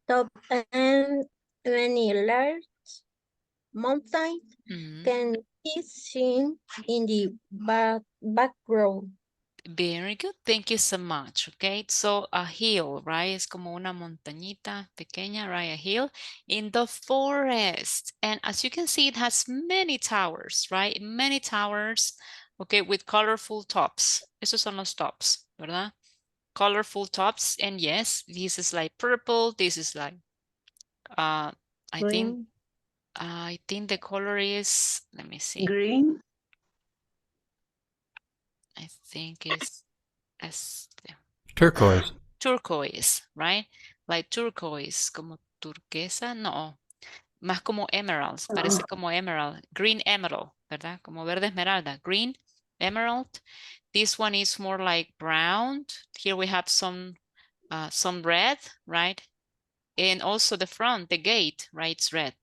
top and many large mountains can be seen in the background. Very good. Thank you so much. Okay, so a hill, right? Es como una montañita pequeña, right? A hill in the forest. And as you can see, it has many towers, right? Many towers, okay, with colorful tops. Esos son los tops, ¿verdad? Colorful tops. And yes, this is like purple. This is like, I think the color is, let me see. Green. I think it's Turquoise. Turquoise, right? Like turquoise, como turquesa, no, más como emeralds, parece como emerald, green emerald, ¿verdad? Como verde esmeralda, green emerald. This one is more like brown. Here we have some red, right? And also the front, the gate, right? It's red.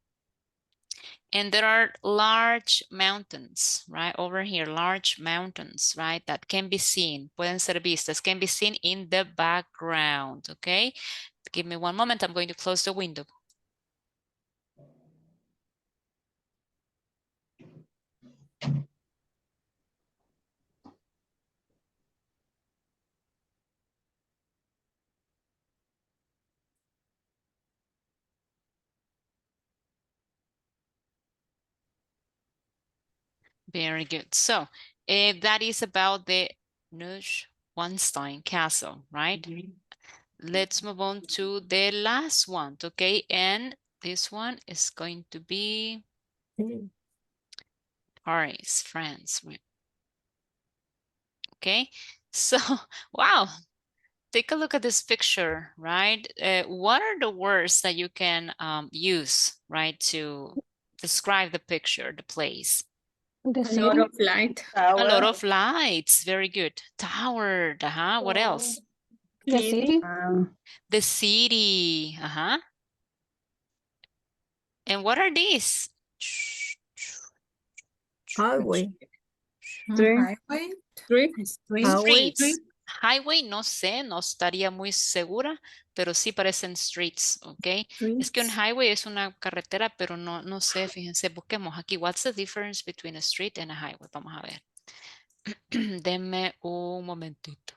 And there are large mountains, right? Over here, large mountains, right? That can be seen, pueden ser vistas, can be seen in the background, okay? Give me one moment, I'm going to close the window. Very good. So that is about the Neuschwanstein Castle, right? Let's move on to the last one, okay? And this one is going to be Paris, France. Okay, so wow, take a look at this picture, right? What are the words that you can use, right, to describe the picture, the place? The A lot city. of light. A lot of lights. Very good. Tower. What else? The city. The city. And what are these? Highway. Highway. Streets. Highway, no sé, no estaría muy segura, pero sí parecen streets, ¿ok? Es que un highway es una carretera, pero no sé, fíjense, busquemos aquí. What's the difference between a street and a highway? Vamos a ver. Denme un momentito.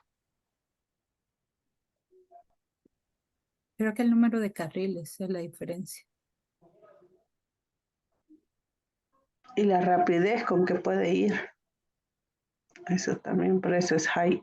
Creo que el número de carriles es la diferencia. Y la rapidez con que puede ir. Eso también, por eso es high.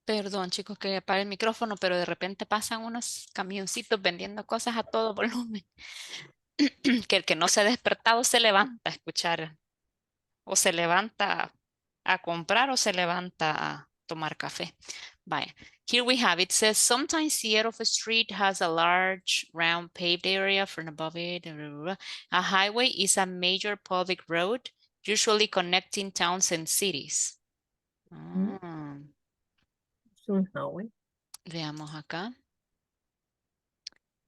Perdón, chicos, que apague el micrófono, pero de repente pasan unos camioncitos vendiendo cosas a todo volumen. Que el que no se ha despertado se levanta a escuchar, o se levanta a comprar, o se levanta a tomar café. Vaya. Here we have it. Says sometimes the end of a street has a large round paved area from above it. A highway is a major public road, usually connecting towns and cities. Es un highway. Veamos acá.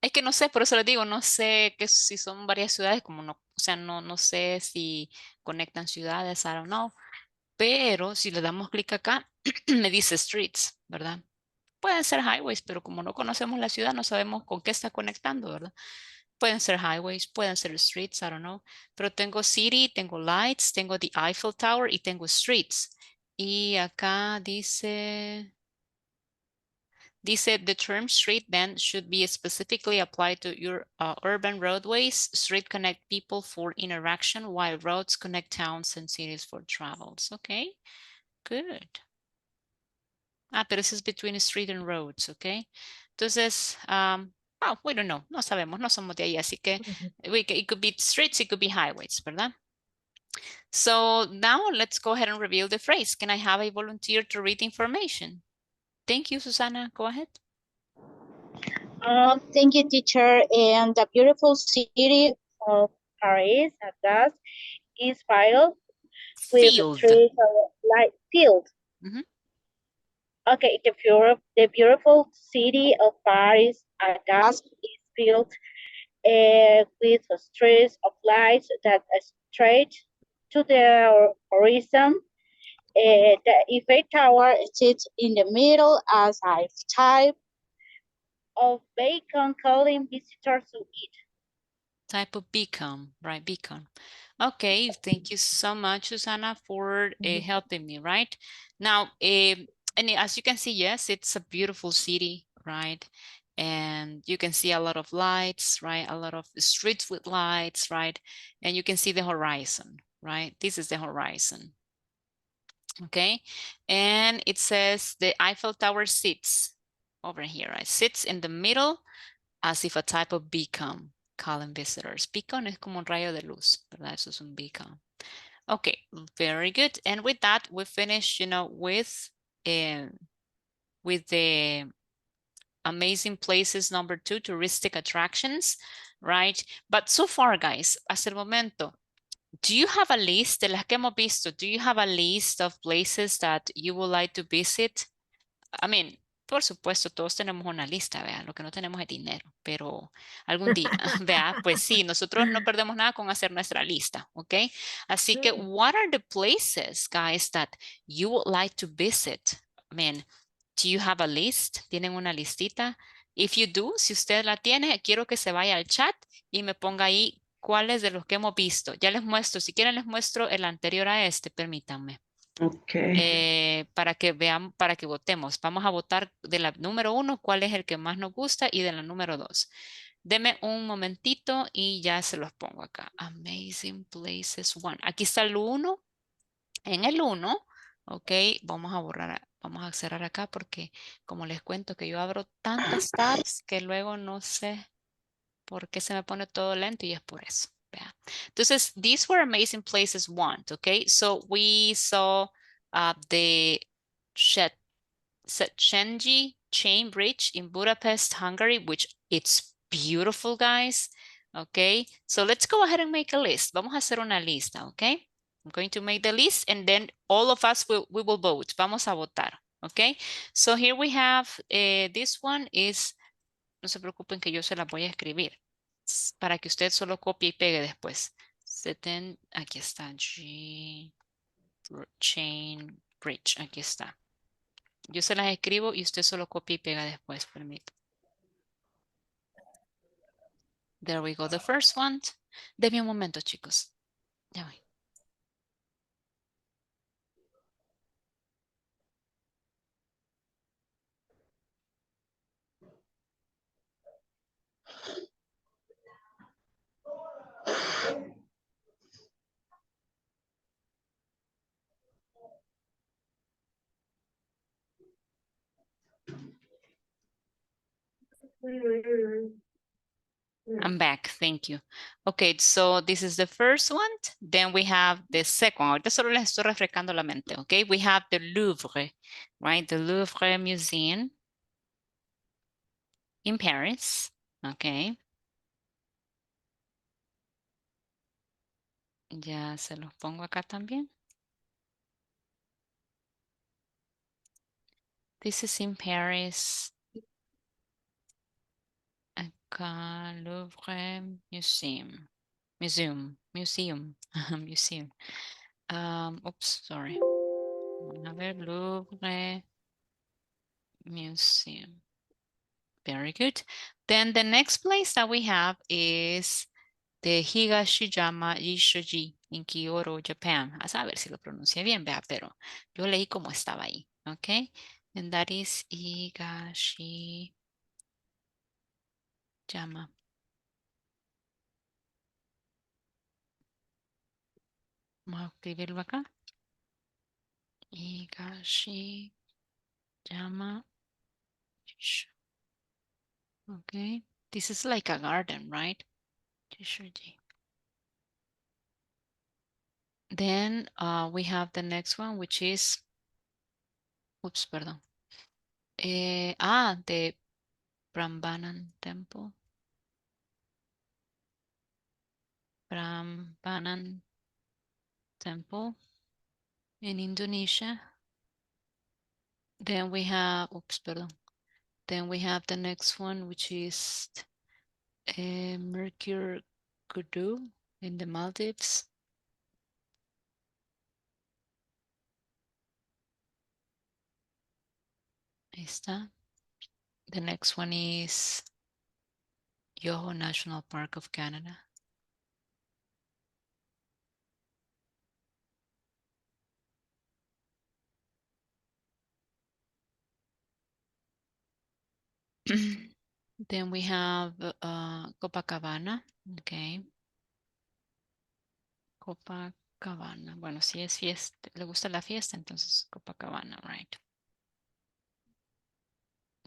Es que no sé, por eso les digo, no sé que si son varias ciudades, como no, o sea, no sé si conectan ciudades, I don't know. Pero si le damos clic acá, me dice streets, ¿verdad? Pueden ser highways, pero como no conocemos la ciudad, no sabemos con qué está conectando, ¿verdad? Pueden ser highways, pueden ser streets, I don't know. Pero tengo city, tengo lights, tengo the Eiffel Tower y tengo streets. Y acá dice the term street then should be specifically applied to your urban roadways. Street connect people for interaction, while roads connect towns and cities for travels. Okay, good. Pero eso es between street and roads, okay? Entonces, we don't know, no sabemos, no somos de ahí, así que it could be streets, it could be highways, ¿verdad? So now let's go ahead and reveal the phrase. Can I have a volunteer to read information? Thank you, Susana. Go ahead. Thank you, teacher. And the beautiful city of Paris at dusk is filled with trees like field. Okay, the beautiful city of Paris at dusk is filled with streets of lights that straight to the horizon. The Eiffel Tower sits in the middle as a type of beacon calling visitors to it. Type of beacon, right? Beacon. Okay, thank you so much, Susana, for helping me, right? Now, and as you can see, yes, it's a beautiful city, right? And you can see a lot of lights, right? A lot of streets with lights, right? And you can see the horizon, right? This is the horizon. Okay, and it says the Eiffel Tower sits over here, right? Sits in the middle as if a type of beacon calling visitors. Beacon es como un rayo de luz, ¿verdad? Eso es un beacon. Okay, very good. And with that, we finish, with the amazing places number 2, touristic attractions, right? But so far, guys, hasta el momento, do you have a list de las que hemos visto? Do you have a list of places that you would like to visit? I mean, por supuesto, todos tenemos una lista, vean, lo que no tenemos es dinero, pero algún día, vea, pues sí, nosotros no perdemos nada con hacer nuestra lista, ¿ok? Así que, what are the places, guys, that you would like to visit? I mean, do you have a list? ¿Tienen una listita? If you do, si usted la tiene, quiero que se vaya al chat y me ponga ahí cuáles de los que hemos visto. Ya les muestro, si quieren les muestro el anterior a este, permítanme. Ok. Para que vean, para que votemos. Vamos a votar de la número 1, cuál es el que más nos gusta, y de la número 2. Deme un momentito y ya se los pongo acá. Amazing Places 1. Aquí está el 1. En el 1, ok, vamos a borrar, vamos a cerrar acá porque como les cuento que yo abro tantas tabs que luego no sé por qué se me pone todo lento y es por eso. Vea. Entonces, these were Amazing Places 1, okay? So we saw the Szentendrei Chain Bridge in Budapest, Hungary, which it's beautiful, guys. Okay, so let's go ahead and make a list. Vamos a hacer una lista, okay? I'm going to make the list and then all of us we will vote. Vamos a votar, okay? So here we have, this one is, no se preocupen que yo se la voy a escribir para que usted solo copie y pegue después. Aquí está, Chain Bridge, aquí está. Yo se las escribo y usted solo copia y pega después, permítame. There we go, the first one. Deme un momento, chicos. Ya voy. I'm back, thank you. Okay, so this is the first one. Then we have the second. Ahorita solo les estoy refrescando la mente, okay? We have the Louvre, right? The Louvre Museum in Paris, okay? Ya se los pongo acá también. This is in Paris. Acá, Louvre Museum. Museum. Museum. Oops, sorry. A ver, Louvre Museum. Very good. Then the next place that we have is the Higashiyama Ishoji in Kyoto, Japan. A saber si lo pronuncié bien, vea, pero yo leí como estaba ahí, okay? And that is Higashiyama. Vamos a escribirlo acá. Higashiyama. Okay. This is like a garden, right? Ishoji. Then we have the next one, which is, oops, perdón. The Prambanan Temple. Prambanan Temple in Indonesia. Then we have, oops, perdón. Then we have the next one, which is Mercure Kudu in the Maldives. Ahí está. The next one is Yoho National Park of Canada. Then we have Copacabana. Okay. Copacabana. Bueno, si es fiesta, le gusta la fiesta, entonces Copacabana, right?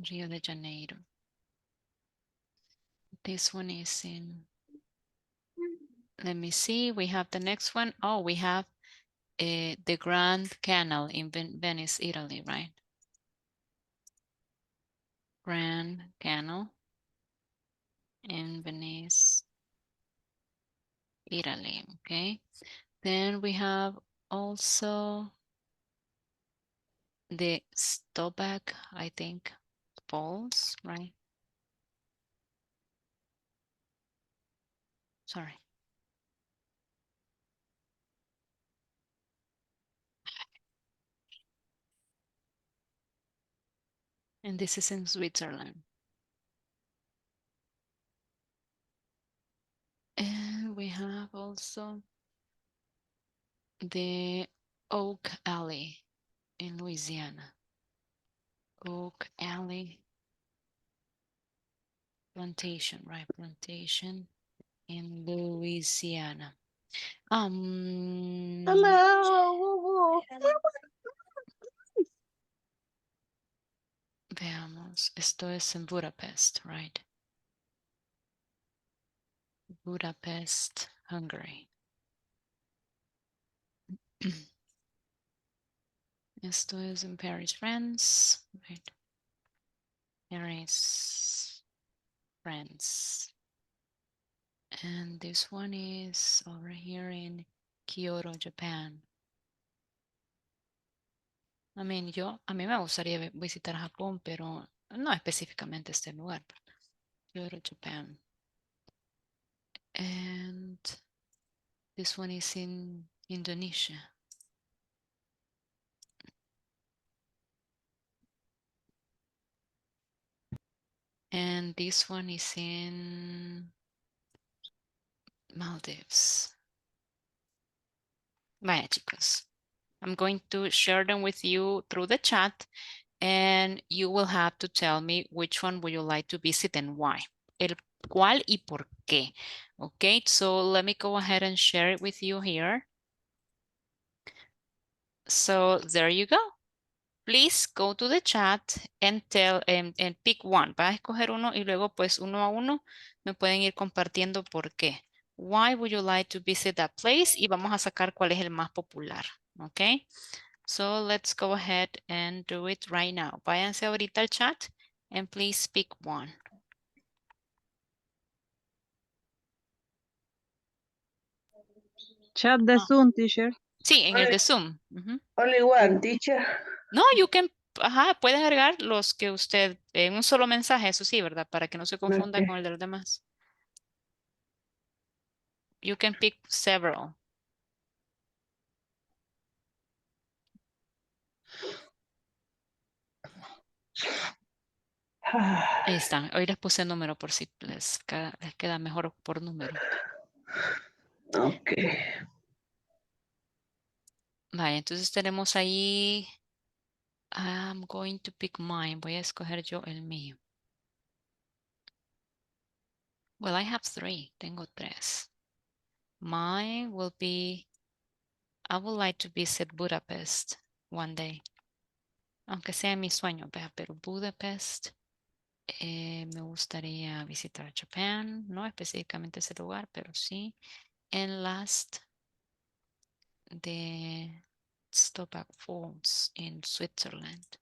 Rio de Janeiro. This one is in, let me see, we have the next one. Oh, we have the Grand Canal in Venice, Italy, right? Grand Canal in Venice, Italy, okay? Then we have also the Stobak, I think, Falls, right? Sorry. And this is in Switzerland. we have also the Oak Alley in Louisiana. Oak Alley plantation, right? Plantation in Louisiana. Veamos, esto es en Budapest, right? Budapest, Hungary. Esto es en Paris, France, right? Paris, France. And this one is over here in Kyoto, Japan. A mí me gustaría visitar Japón, pero no específicamente este lugar. Kyoto, Japan. And this one is in Indonesia. And this one is in Maldives. Vaya, chicos. I'm going to share them with you through the chat, and you will have to tell me which one would you like to visit and why. El cuál y por qué. Okay, so let me go ahead and share it with you here. So there you go. Please go to the chat and tell and pick one. Va a escoger uno y luego pues uno a uno me pueden ir compartiendo por qué. Why would you like to visit that place? Y vamos a sacar cuál es el más popular. Okay. So let's go ahead and do it right now. Váyanse ahorita al chat and please pick one. Chat de Zoom, teacher. Sí, en el de Zoom. Only one, teacher. No, you can, puede agregar los que usted, en un solo mensaje, eso sí, ¿verdad? Para que no se confunda Okay. con el de los demás. You can pick several. Ahí están. Hoy les puse número por si les queda mejor por número. Ok. Vale, entonces tenemos ahí. I'm going to pick mine. Voy a escoger yo el mío. Well, I have three. Tengo tres. Mine will be, I would like to visit Budapest one day. Aunque sea mi sueño, pero Budapest. Me gustaría visitar Japan, no específicamente ese lugar, pero sí. And last, the Stobach Falls in Switzerland.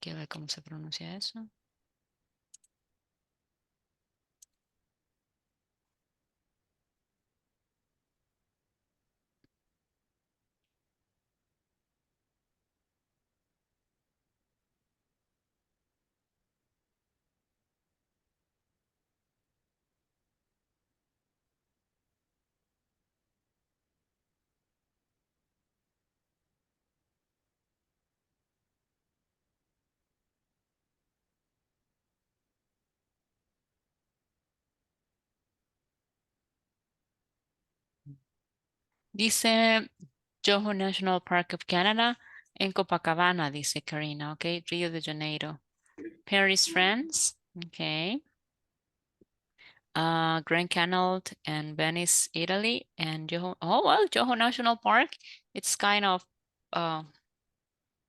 Quiero ver cómo se pronuncia eso. Dice Yoho National Park of Canada en Copacabana, dice Karina, ok, Rio de Janeiro. Paris, France, ok. Grand Canal and Venice, Italy, and Yoho National Park. It's kind of a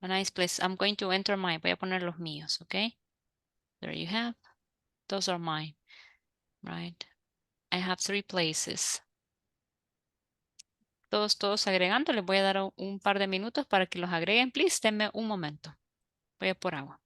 nice place. I'm going to enter mine. Voy a poner los míos, okay? There you have. Those are mine, right? I have three places. Todos agregando. Les voy a dar un par de minutos para que los agreguen. Please, denme un momento. Voy a por agua.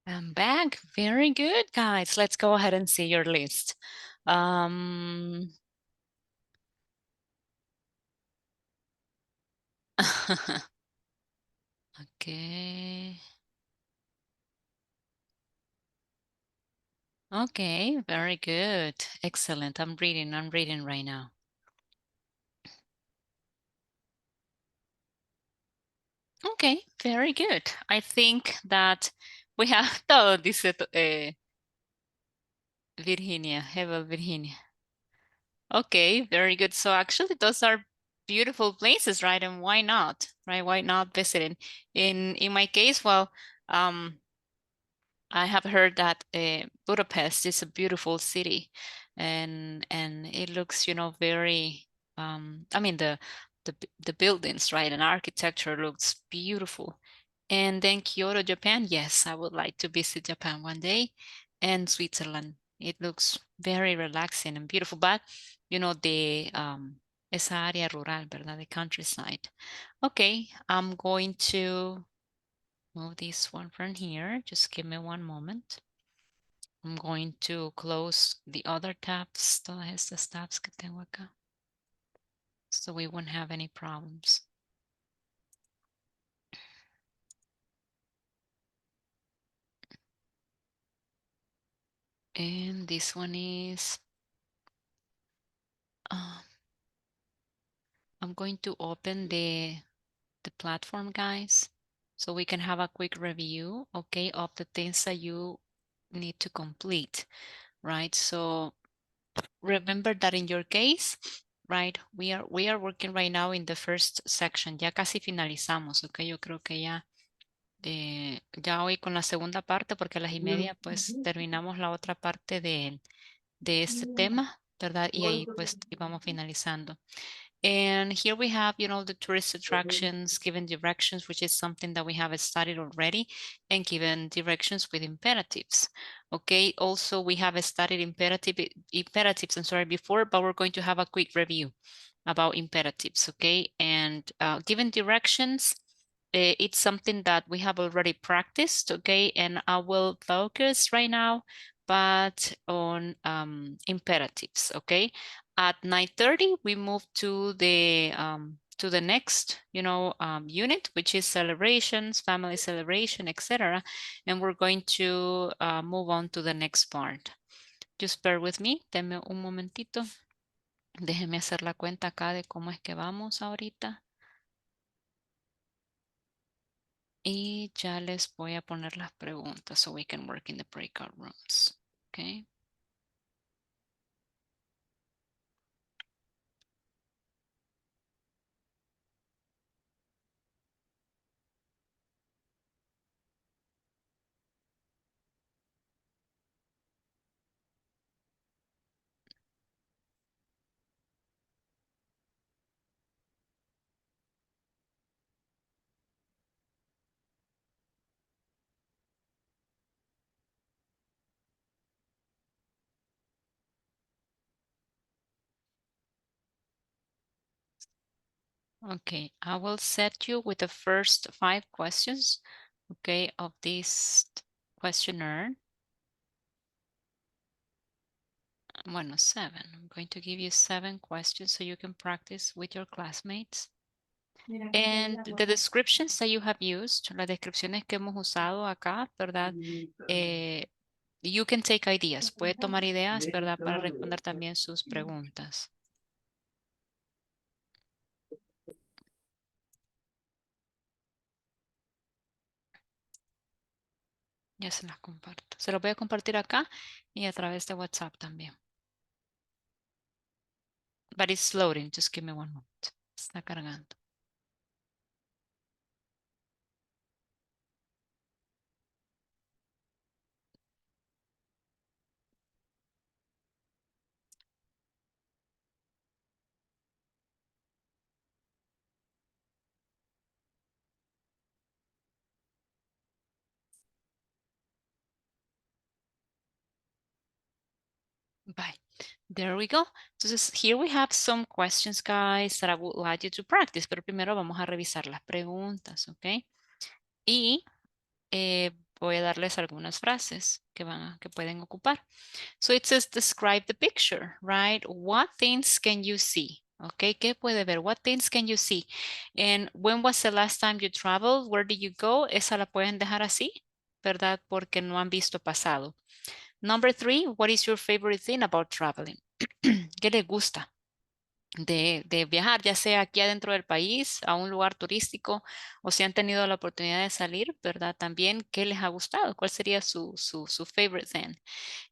I'm back. Very good, guys. Let's go ahead and see your list. Okay. Okay, very good. Excellent. I'm reading right now. Okay, very good. I think that we have todo, dice Virginia, Hebel Virginia. Okay, very good. So actually those are beautiful places, right? And why not, right? Why not visiting? In my case, well, I have heard that Budapest is a beautiful city, and it looks, you know, very. I mean the buildings, right, and architecture looks beautiful. And then Kyoto, Japan. Yes, I would like to visit Japan one day, and Switzerland. It looks very relaxing and beautiful. But you know the esa área rural, ¿verdad? The countryside. Okay, I'm going to move this one from here. Just give me one moment. I'm going to close the other tabs, todas estas tabs que tengo acá, so we won't have any problems. And this one is, I'm going to open the platform, guys, so we can have a quick review, okay, of the things that you need to complete, right? So remember that in your case, right, we are working right now in the first section. Ya casi finalizamos, okay. Yo creo que ya hoy con la segunda parte, porque a las 1:30 pues terminamos la otra parte de este tema, ¿verdad? Y ahí pues vamos finalizando. And here we have, you know, the tourist attractions, given directions, which is something that we have studied already, and given directions with imperatives. Okay, also we have studied imperatives, I'm sorry, before, but we're going to have a quick review about imperatives, okay? And given directions, it's something that we have already practiced, okay? And I will focus right now, but on imperatives, okay? At 9:30, we move to the next, you know, unit, which is celebrations, family celebration, etc. And we're going to move on to the next part. Just bear with me, denme un momentito. Déjenme hacer la cuenta acá de cómo es que vamos ahorita. Y ya les voy a poner las preguntas so we can work in the breakout rooms. Okay. Okay, I will set you with the first 5 questions, okay, of this questionnaire. Bueno, 7. I'm going to give you 7 questions so you can practice with your classmates. And the descriptions that you have used, las descripciones que hemos usado acá, ¿verdad? You can take ideas. Puede tomar ideas, ¿verdad? Para responder también sus preguntas. Ya se las comparto. Se los voy a compartir acá y a través de WhatsApp también. But it's loading. Just give me one moment. Está cargando. Bye. There we go. Entonces, here we have some questions, guys, that I would like you to practice. Pero primero vamos a revisar las preguntas, ¿ok? Y voy a darles algunas frases que pueden ocupar. So it says describe the picture, right? What things can you see? Okay, ¿qué puede ver? What things can you see? And when was the last time you traveled? Where did you go? Esa la pueden dejar así, ¿verdad? Porque no han visto pasado. Number 3, what is your favorite thing about traveling? ¿Qué les gusta de viajar, ya sea aquí adentro del país, a un lugar turístico, o si han tenido la oportunidad de salir, ¿verdad? También, ¿qué les ha gustado? ¿Cuál sería su favorite thing?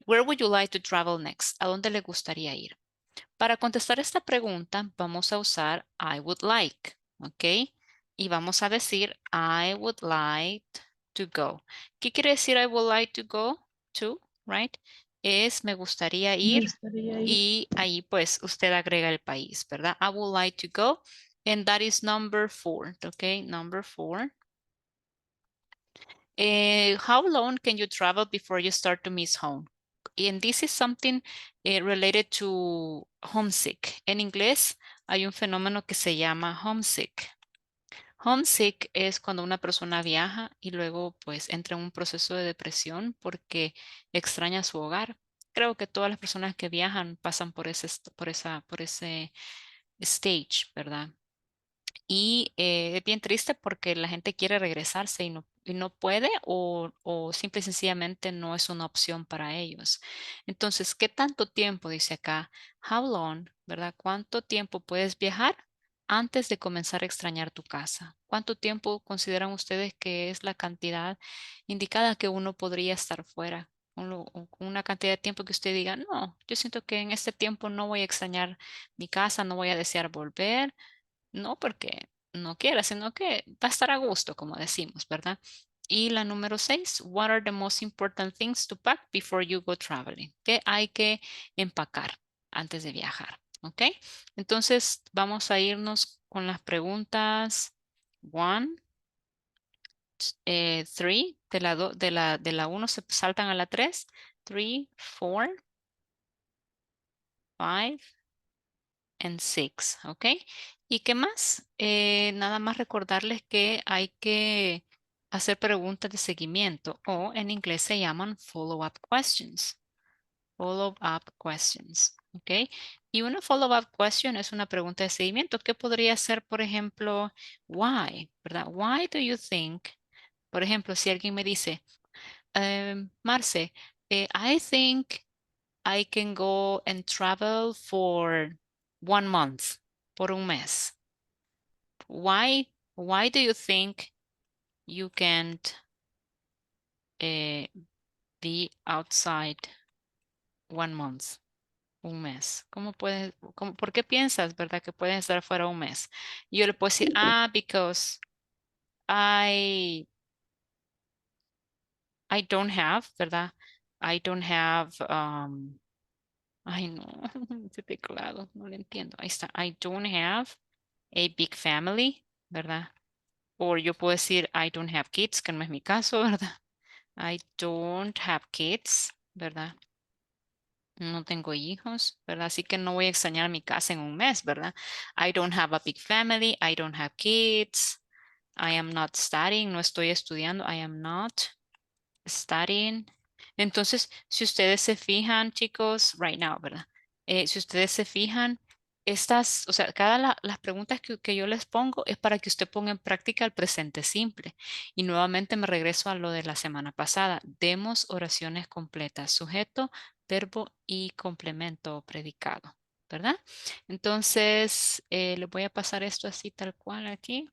Where would you like to travel next? ¿A dónde le gustaría ir? Para contestar esta pregunta, vamos a usar I would like, ¿ok? Y vamos a decir I would like to go. ¿Qué quiere decir I would like to go to, right? Es me gustaría ir y ahí pues usted agrega el país, ¿verdad? I would like to go and that is number 4, ¿ok? Number 4. How long can you travel before you start to miss home? And this is something related to homesick. En inglés hay un fenómeno que se llama homesick. Homesick es cuando una persona viaja y luego pues entra en un proceso de depresión porque extraña su hogar. Creo que todas las personas que viajan pasan por ese stage, ¿verdad? Y es bien triste porque la gente quiere regresarse y no puede o simple y sencillamente no es una opción para ellos. Entonces, ¿qué tanto tiempo, dice acá? How long, ¿verdad? ¿Cuánto tiempo puedes viajar antes de comenzar a extrañar tu casa? ¿Cuánto tiempo consideran ustedes que es la cantidad indicada que uno podría estar fuera? Una cantidad de tiempo que usted diga, no, yo siento que en este tiempo no voy a extrañar mi casa, no voy a desear volver. No porque no quiera, sino que va a estar a gusto, como decimos, ¿verdad? Y la número 6, what are the most important things to pack before you go traveling? ¿Qué hay que empacar antes de viajar? ¿Ok? Entonces vamos a irnos con las preguntas 1, 3, de la 1 se saltan a la 3, 3, 4, 5, and 6, ¿ok? ¿Y qué más? Nada más recordarles que hay que hacer preguntas de seguimiento o en inglés se llaman follow-up questions. Follow-up questions, ¿ok? Y una follow-up question es una pregunta de seguimiento que podría ser, por ejemplo, why, ¿verdad? Why do you think? Por ejemplo, si alguien me dice, Marce, I think I can go and travel for 1 month, por un mes. Why do you think you can't be outside 1 month? Un mes. ¿Por qué piensas, verdad, que pueden estar fuera un mes? Yo le puedo decir, because I don't have, ¿verdad? I don't have, ay no, ese teclado, no lo entiendo. Ahí está. I don't have a big family, ¿verdad? O yo puedo decir I don't have kids, que no es mi caso, ¿verdad? I don't have kids, ¿verdad? No tengo hijos, ¿verdad? Así que no voy a extrañar mi casa en un mes, ¿verdad? I don't have a big family, I don't have kids, I am not studying, no estoy estudiando, I am not studying. Entonces, si ustedes se fijan, chicos, right now, ¿verdad? Si ustedes se fijan, o sea, las preguntas que yo les pongo es para que usted ponga en práctica el presente simple. Y nuevamente me regreso a lo de la semana pasada. Demos oraciones completas, sujeto, verbo y complemento o predicado, ¿verdad? Entonces, les voy a pasar esto así tal cual aquí.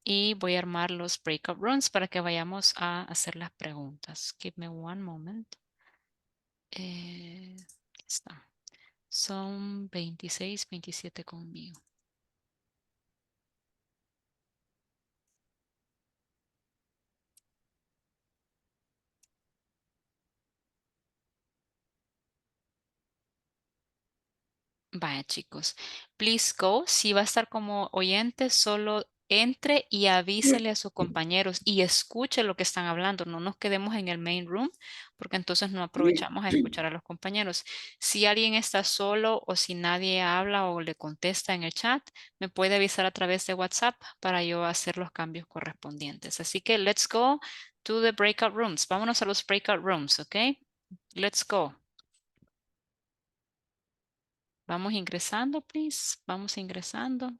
Y voy a armar los breakout rooms para que vayamos a hacer las preguntas. Give me one moment. Aquí está. Son 26, 27 conmigo. Vaya chicos, please go. Si va a estar como oyente, solo entre y avísele a sus compañeros y escuche lo que están hablando. No nos quedemos en el main room porque entonces no aprovechamos a escuchar a los compañeros. Si alguien está solo o si nadie habla o le contesta en el chat, me puede avisar a través de WhatsApp para yo hacer los cambios correspondientes. Así que let's go to the breakout rooms. Vámonos a los breakout rooms, ¿ok? Let's go. Vamos ingresando, please. Vamos ingresando.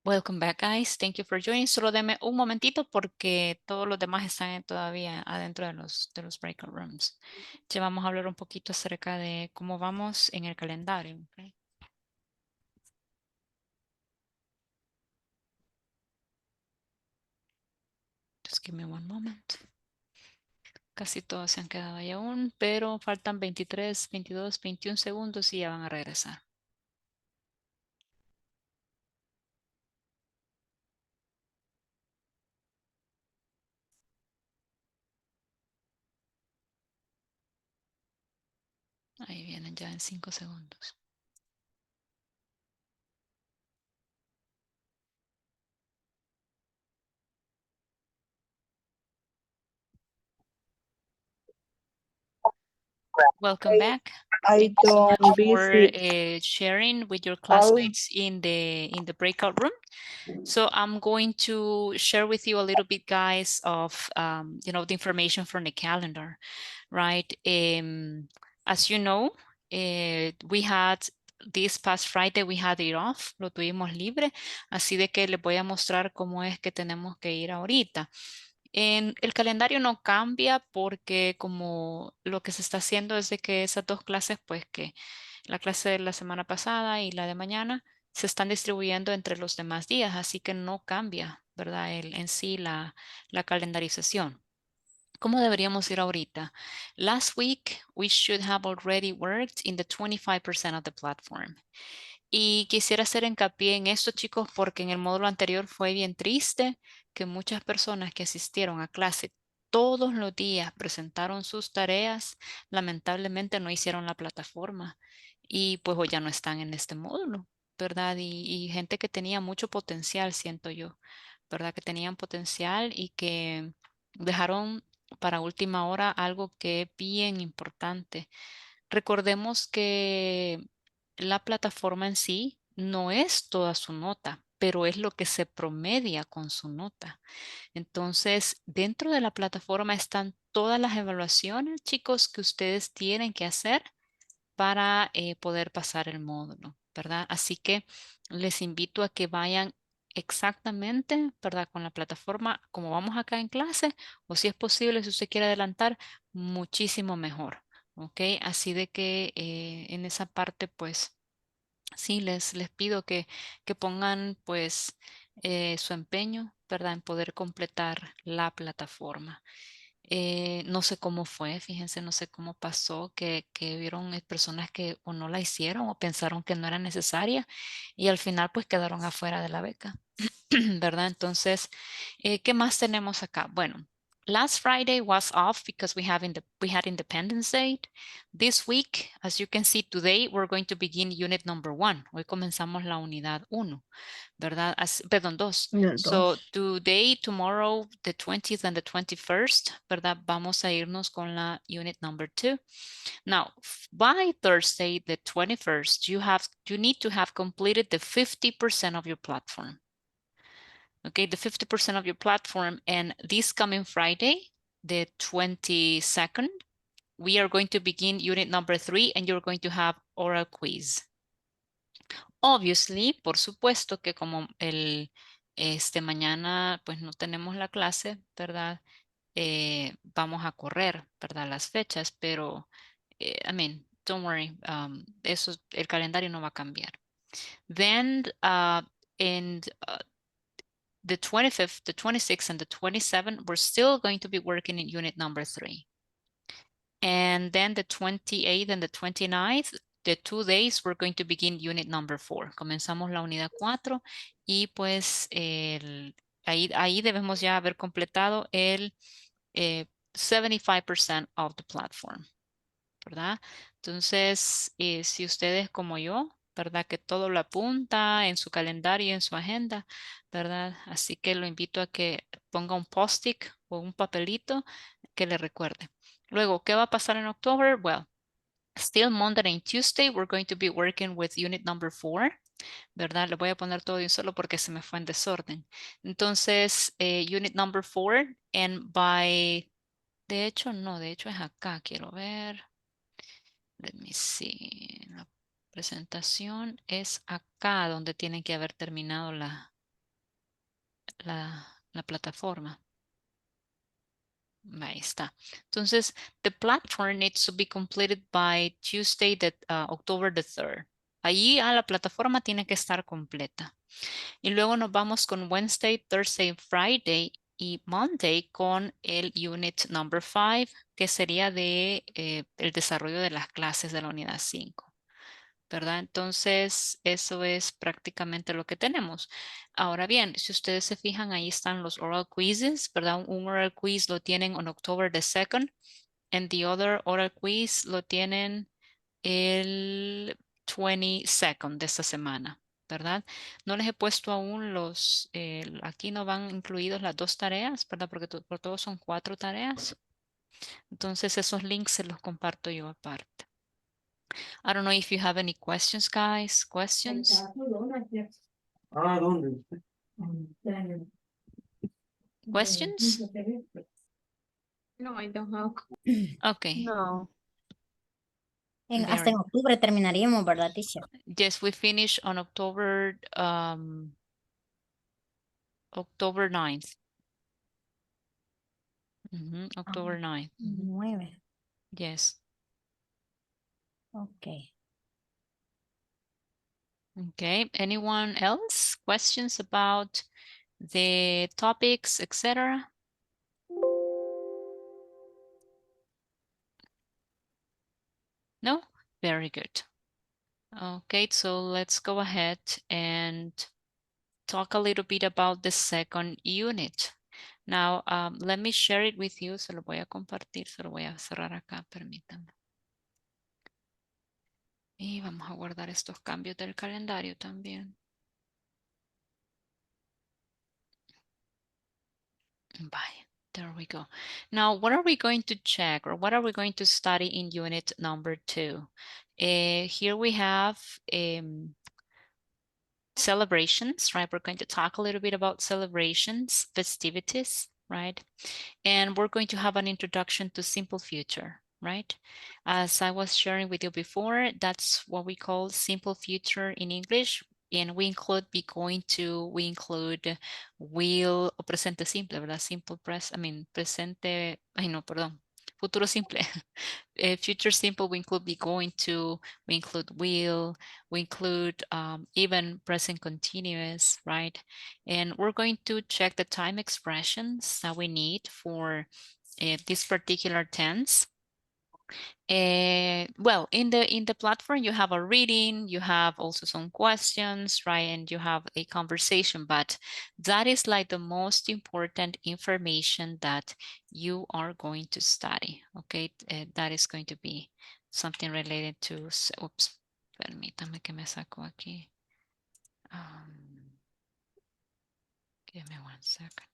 Welcome back, guys. Thank you for joining. Solo deme un momentito porque todos los demás están todavía adentro de los breakout rooms. Ya vamos a hablar un poquito acerca de cómo vamos en el calendario. Okay? Just give me one moment. Casi todos se han quedado ahí aún, pero faltan 23, 22, 21 segundos y ya van a regresar. Ahí vienen ya en 5 segundos. Welcome back. I Thank you so don't much for visit sharing with your all. classmates in the breakout room. So I'm going to share with you a little bit, guys, of the information from the calendar, right? As you know, we had this past Friday, we had it off, lo tuvimos libre, así de que les voy a mostrar cómo es que tenemos que ir ahorita. El calendario no cambia porque como lo que se está haciendo es de que esas dos clases, pues que la clase de la semana pasada y la de mañana se están distribuyendo entre los demás días, así que no cambia, ¿verdad? En sí la calendarización. ¿Cómo deberíamos ir ahorita? Last week, we should have already worked in the 25% of the platform. Y quisiera hacer hincapié en esto, chicos, porque en el módulo anterior fue bien triste que muchas personas que asistieron a clase todos los días presentaron sus tareas, lamentablemente no hicieron la plataforma y pues hoy ya no están en este módulo, ¿verdad? Y gente que tenía mucho potencial, siento yo, ¿verdad? Que tenían potencial y que dejaron para última hora algo que es bien importante. Recordemos que la plataforma en sí no es toda su nota, pero es lo que se promedia con su nota. Entonces, dentro de la plataforma están todas las evaluaciones, chicos, que ustedes tienen que hacer para poder pasar el módulo, ¿verdad? Así que les invito a que vayan exactamente, ¿verdad? Con la plataforma como vamos acá en clase, o si es posible, si usted quiere adelantar, muchísimo mejor, ¿ok? Así de que en esa parte, pues, sí, les pido que pongan, pues, su empeño, ¿verdad? En poder completar la plataforma. No sé cómo fue, fíjense, no sé cómo pasó, que vieron personas que o no la hicieron o pensaron que no era necesaria y al final pues quedaron afuera de la beca, ¿verdad? Entonces, ¿qué más tenemos acá? Bueno, last Friday was off because we had Independence Day. This week, as you can see today, we're going to begin unit number 1. Hoy comenzamos la unidad 1. ¿Verdad? Perdón, 2. So, today, tomorrow, the 20th and the 21st, ¿verdad? Vamos a irnos con la unit number 2. Now, by Thursday, the 21st, you need to have completed the 50% of your platform. Okay, the 50% of your platform, and this coming Friday, the 22nd, we are going to begin unit number 3, and you're going to have oral quiz. Obviously, por supuesto que como mañana pues no tenemos la clase, ¿verdad? Vamos a correr, ¿verdad? Las fechas, pero, I mean, don't worry, el calendario no va a cambiar. Then, in the 25th, the 26th, and the 27th, we're still going to be working in unit number 3. And then the 28th and the 29th, the 2 days, we're going to begin unit number 4. Comenzamos la unidad 4 y pues ahí debemos ya haber completado el 75% of the platform, ¿verdad? Entonces, si ustedes como yo, ¿verdad? Que todo lo apunta en su calendario y en su agenda, ¿verdad? Así que lo invito a que ponga un post-it o un papelito que le recuerde. Luego, ¿qué va a pasar en octubre? Well, still Monday and Tuesday, we're going to be working with unit number 4, ¿verdad? Le voy a poner todo de un solo porque se me fue en desorden. Entonces, unit number 4, and de hecho, no, de hecho es acá, quiero ver. Let me see. La presentación es acá donde tienen que haber terminado la la plataforma. Ahí está. Entonces, the platform needs to be completed by Tuesday, October the 3rd. Allí la plataforma tiene que estar completa. Y luego nos vamos con Wednesday, Thursday, Friday y Monday con el Unit number 5, que sería de el desarrollo de las clases de la unidad 5. ¿Verdad? Entonces, eso es prácticamente lo que tenemos. Ahora bien, si ustedes se fijan, ahí están los oral quizzes, ¿verdad? Un oral quiz lo tienen on October the 2nd, and the other oral quiz lo tienen el 22nd de esta semana, ¿verdad? No les he puesto aún aquí no van incluidos las 2 tareas, ¿verdad? Porque por todos son 4 tareas. Entonces, esos links se los comparto yo aparte. I don't know if you have any questions, guys. Questions? Questions? No, I don't have. Okay. No. Hasta en octubre terminaríamos, ¿verdad, teacher? Yes, we finish on October 9th. October 9th. 9. Yes. Okay. Okay. Anyone else? Questions about the topics, etc.? No? Very good. Okay, so let's go ahead and talk a little bit about the second unit. Now, let me share it with you. Se lo voy a compartir, se lo voy a cerrar acá, permítanme. Y vamos a guardar estos cambios del calendario también. Bye. There we go. Now, what are we going to check or what are we going to study in unit number 2? Here we have celebrations, right? We're going to talk a little bit about celebrations, festivities, right? And we're going to have an introduction to simple future, right? As I was sharing with you before, that's what we call simple future in English. And we include be going to, we include will o presente simple, ¿verdad? Simple presente, ay no, perdón, futuro simple. Future simple, we include be going to, we include will, we include even present continuous, right? And we're going to check the time expressions that we need for this particular tense. Well, in the platform, you have a reading, you have also some questions, right? And you have a conversation, but that is like the most important information that you are going to study, okay? That is going to be something related to, oops, permítame que me saco aquí. Give me 1 second.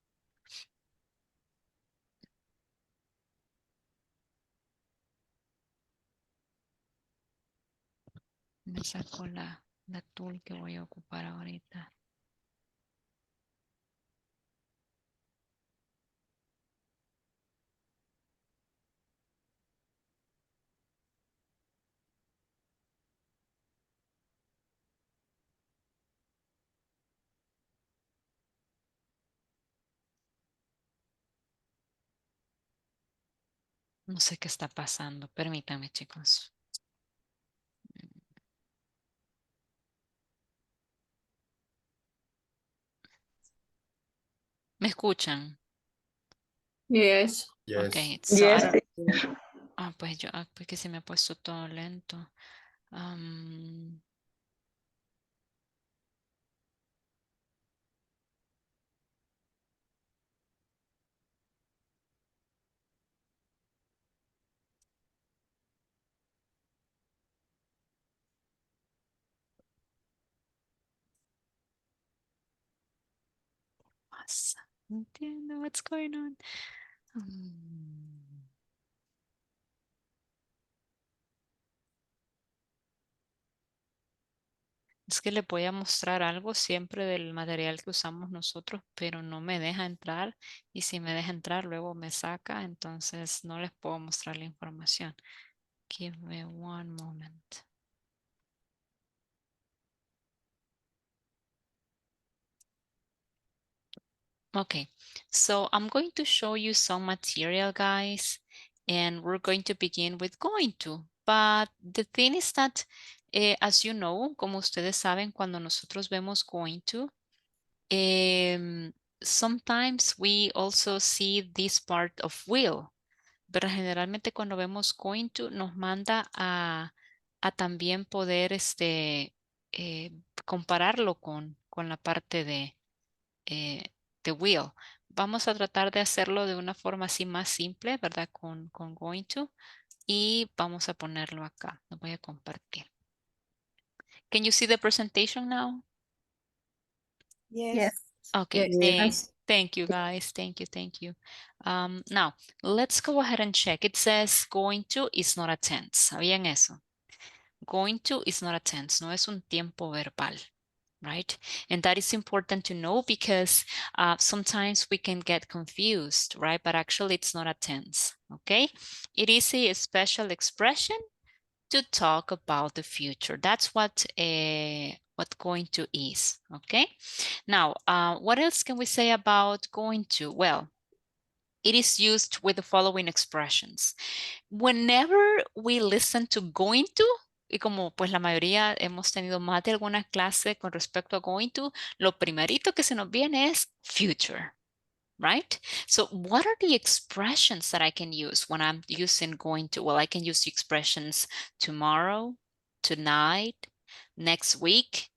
Me saco la tool que voy a ocupar ahorita. No sé qué está pasando. Permítanme, chicos. ¿Me escuchan? Yes. Yes. Okay, so Yes, pues pues que se me ha puesto todo lento. Pasa. No entiendo what's going on. Es que le voy a mostrar algo siempre del material que usamos nosotros, pero no me deja entrar. Y si me deja entrar, luego me saca. Entonces no les puedo mostrar la información. Give me one moment. Okay, so I'm going to show you some material, guys, and we're going to begin with going to. But the thing is that, as you know, como ustedes saben, cuando nosotros vemos going to, sometimes we also see this part of will, pero generalmente cuando vemos going to nos manda a también poder compararlo con la parte de will. Vamos a tratar de hacerlo de una forma así más simple, ¿verdad? Con going to. Y vamos a ponerlo acá. Lo voy a compartir. Can you see the presentation now? Yes. Okay. Yes. Thank you, guys. Thank you. Now, let's go ahead and check. It says going to is not a tense. ¿Sabían eso? Going to is not a tense. No es un tiempo verbal. Right? And that is important to know because sometimes we can get confused, right? But actually it's not a tense, okay? It is a special expression to talk about the future. That's what going to is, okay? Now, what else can we say about going to? Well, it is used with the following expressions. Whenever we listen to going to, y como pues la mayoría hemos tenido más de alguna clase con respecto a going to, lo primerito que se nos viene es future, right? So what are the expressions that I can use when I'm using going to? Well, I can use the expressions tomorrow, tonight, next week,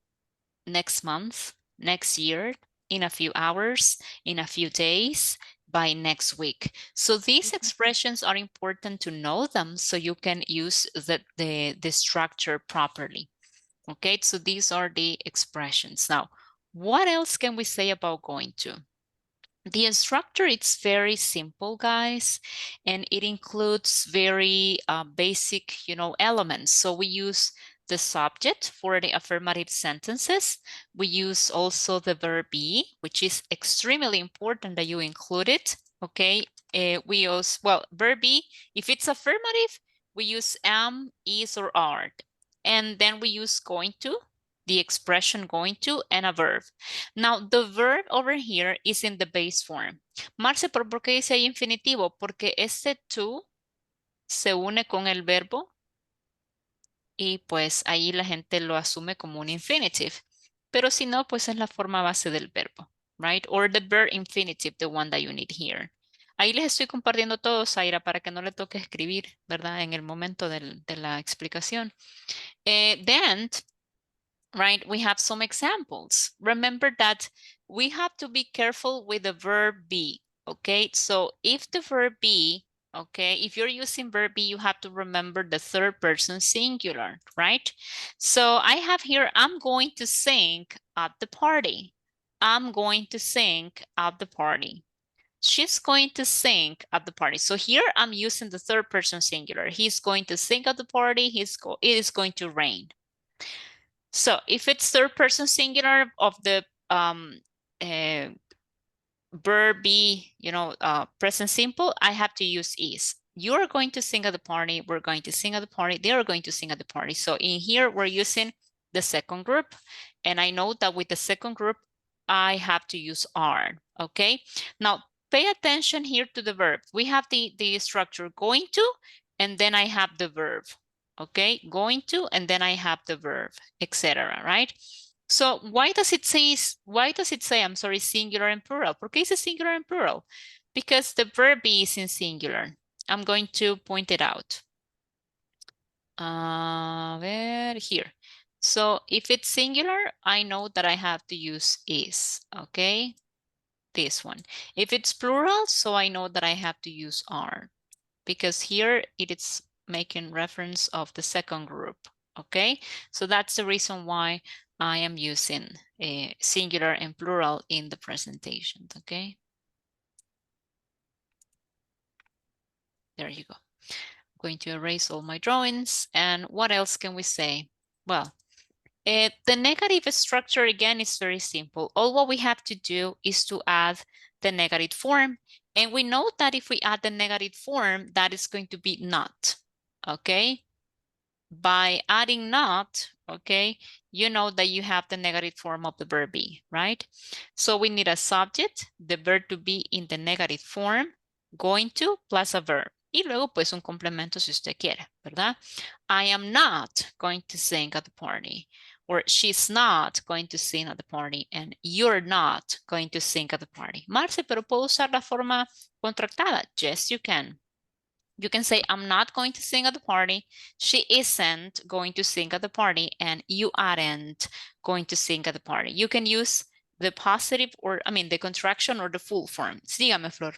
next month, next year, in a few hours, in a few days, by next week. So these expressions are important to know them so you can use the structure properly. Okay, so these are the expressions. Now, what else can we say about going to? The structure, it's very simple, guys, and it includes very basic, elements. So we use the subject for the affirmative sentences. We use also the verb be, which is extremely important that you include it, okay? We use, well, verb be, if it's affirmative, we use am, is, or are. And then we use going to, the expression going to, and a verb. Now, the verb over here is in the base form. Marce, ¿por qué dice ahí infinitivo? Porque este to se une con el verbo y pues ahí la gente lo asume como un infinitive. Pero si no, pues es la forma base del verbo, right? Or the verb infinitive, the one that you need here. Ahí les estoy compartiendo todo, Zaira, para que no le toque escribir, ¿verdad? En el momento de la explicación. Then, right, we have some examples. Remember that we have to be careful with the verb be, okay? So if the verb be, okay, if you're using verb be, you have to remember the third person singular, right? So I have here, I'm going to sing at the party. I'm going to sing at the party. She's going to sing at the party. So here I'm using the third person singular. He's going to sing at the party. It is going to rain. So if it's third person singular of the verb be, present simple, I have to use is. You're going to sing at the party. We're going to sing at the party. They're going to sing at the party. So in here, we're using the second group. And I know that with the second group, I have to use are, okay? Now, pay attention here to the verb. We have the structure going to, and then I have the verb. Okay, going to, and then I have the verb, etc. Right? So why does it say, I'm sorry, singular and plural? ¿Por qué dice singular and plural? Because the verb is in singular. I'm going to point it out. Here. So if it's singular, I know that I have to use is, okay? This one. If it's plural, so I know that I have to use are, because here it is making reference of the second group, okay? So that's the reason why I am using a singular and plural in the presentation, okay? There you go. I'm going to erase all my drawings. And what else can we say? Well, the negative structure, again, is very simple. All what we have to do is to add the negative form. And we know that if we add the negative form, that is going to be not, okay? By adding not, okay, you know that you have the negative form of the verb be, right? So we need a subject, the verb to be in the negative form, going to plus a verb. Y luego pues un complemento si usted quiere, ¿verdad? I am not going to sing at the party. Or she's not going to sing at the party. And you're not going to sing at the party. Marce, pero puedo usar la forma contractada. Yes, you can. You can say, I'm not going to sing at the party. She isn't going to sing at the party. And you aren't going to sing at the party. You can use the positive or, I mean, the contraction or the full form. Dígame, Flor.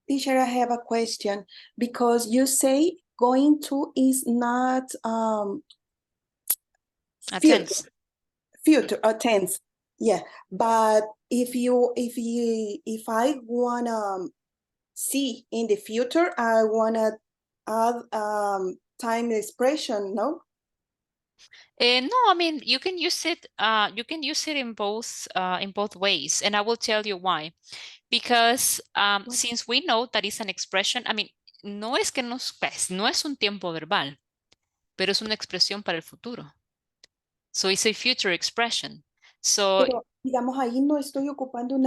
Teacher, I have a question because you say going to is not A tense. future or tense. Yeah, but if I wanna see in the future, I wanna add time expression, no? No, I mean you can use it. You can use it in both ways, and I will tell you why. Because since we know that is an expression, I mean, no es que pues, no es un tiempo verbal, pero es una expresión para el futuro. So it's a future expression. So, pero digamos ahí no estoy ocupando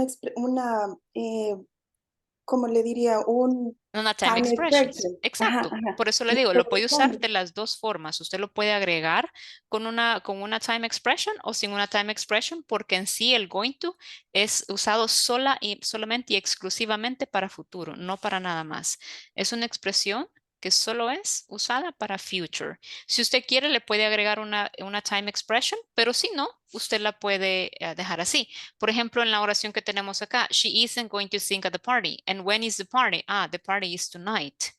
como le diría, una time expression. Exacto. Ajá, ajá. Por eso le digo, lo puede usar de las dos formas. Usted lo puede agregar con una time expression o sin una time expression, porque en sí el going to es usado solamente y exclusivamente para futuro, no para nada más. Es una expresión que solo es usada para future. Si usted quiere, le puede agregar una time expression, pero si no, usted la puede dejar así. Por ejemplo, en la oración que tenemos acá, she isn't going to sing at the party. And when is the party? The party is tonight,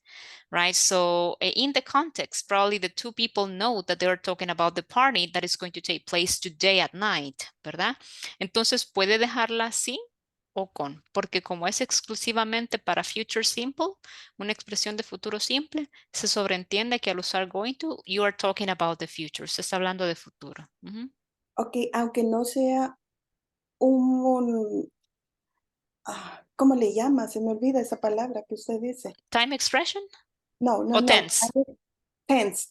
right? So in the context, probably the two people know that they are talking about the party that is going to take place today at night, ¿verdad? Entonces, puede dejarla así o con, porque como es exclusivamente para future simple, una expresión de futuro simple, se sobreentiende que al usar going to, you are talking about the future, se está hablando de futuro. Ok, aunque no sea ¿cómo le llama? Se me olvida esa palabra que usted dice. Time expression? No. Tense. Tense.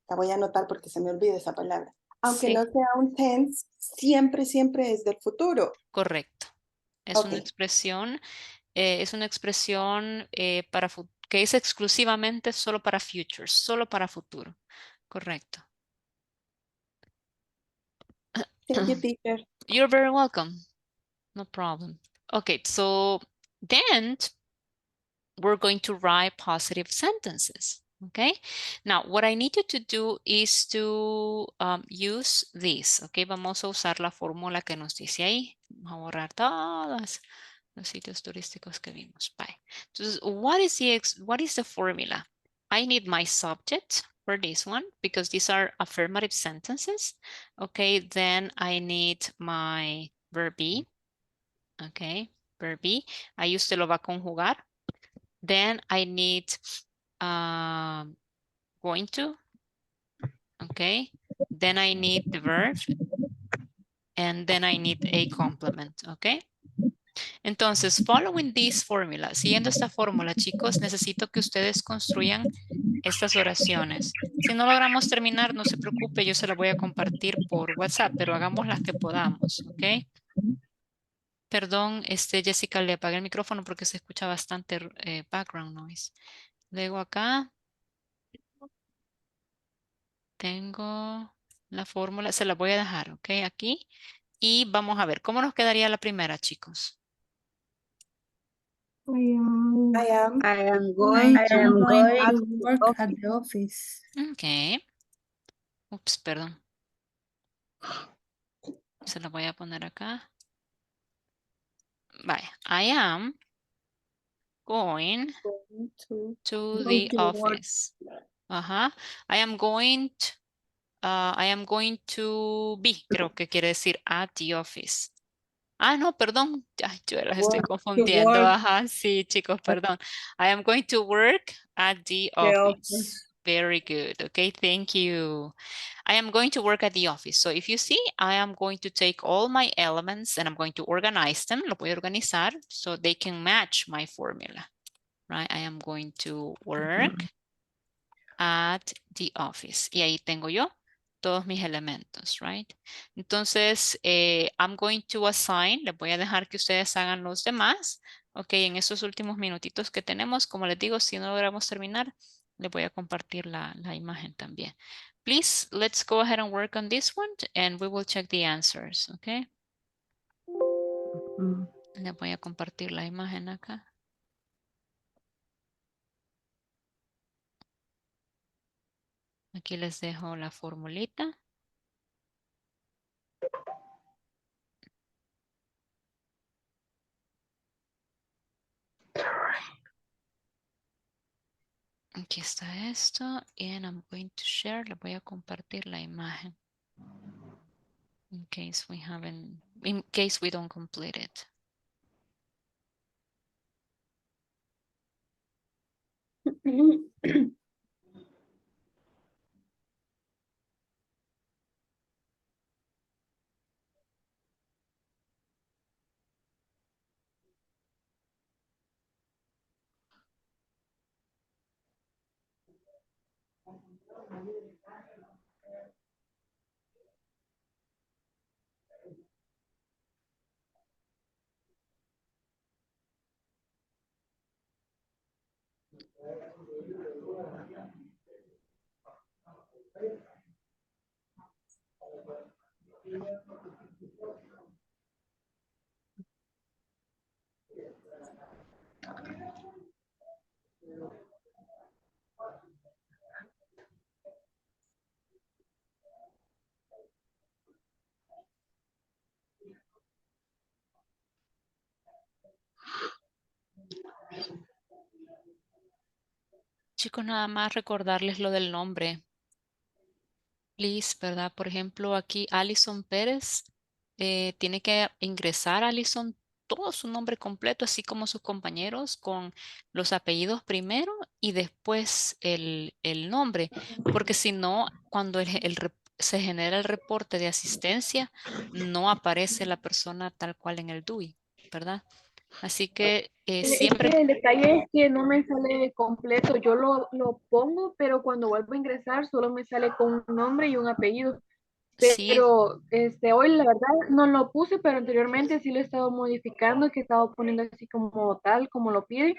La voy a anotar porque se me olvida esa palabra. Aunque Sí. no sea un tense, siempre es del futuro. Correcto. Es una expresión, que es exclusivamente solo para futures, solo para futuro. Correcto. Thank you, teacher. You're very welcome. No problem. Okay, so then we're going to write positive sentences. Okay, now what I need you to do is to use this. Okay, vamos a usar la fórmula que nos dice ahí. Vamos a borrar todas los sitios turísticos que vimos. Bye. Entonces, what is the formula? I need my subject for this one because these are affirmative sentences. Okay, then I need my verb be. Okay, verb be. Ahí usted lo va a conjugar. Then I need going to. Okay, then I need the verb. And then I need a complement. Okay. Entonces, following this formula, siguiendo esta fórmula, chicos, necesito que ustedes construyan estas oraciones. Si no logramos terminar, no se preocupe, yo se la voy a compartir por WhatsApp, pero hagamos las que podamos, ¿ok? Perdón, Jessica, le apagué el micrófono porque se escucha bastante background noise. Luego acá tengo la fórmula, se la voy a dejar, ¿ok? Aquí. Y vamos a ver, ¿cómo nos quedaría la primera, chicos? I am going going to work at the office. Ok. Ups, perdón. Se la voy a poner acá. Vaya. I am going to the office. Ajá. I am going to be, creo que quiere decir at the office. No, perdón. Ay, yo las estoy confundiendo. Ajá, sí, chicos, perdón. I am going to work at the office. Very good. Okay, thank you. I am going to work at the office. So if you see, I am going to take all my elements and I'm going to organize them. Lo voy a organizar so they can match my formula, right? I am going to work at the office. Y ahí tengo yo todos mis elementos, right? Entonces, I'm going to assign, les voy a dejar que ustedes hagan los demás. Ok, en esos últimos minutitos que tenemos, como les digo, si no logramos terminar, les voy a compartir la imagen también. Please, let's go ahead and work on this one and we will check the answers, ok? Les voy a compartir la imagen acá. Aquí les dejo la formulita. Aquí está esto. And I'm going to share. Le voy a compartir la imagen. In case we don't complete it. Chicos, nada más recordarles lo del nombre. Please, ¿verdad? Por ejemplo, aquí Alison Pérez tiene que ingresar Alison todo su nombre completo, así como sus compañeros, con los apellidos primero y después el nombre, porque si no, cuando se genera el reporte de asistencia, no aparece la persona tal cual en el DUI, ¿verdad? Así que Es siempre... que el detalle es que no me sale completo. Yo lo pongo, pero cuando vuelvo a ingresar solo me sale con un nombre y un apellido. Sí, Pero hoy la verdad no lo puse, pero anteriormente sí lo he estado modificando, que he estado poniendo así como tal, como lo pide.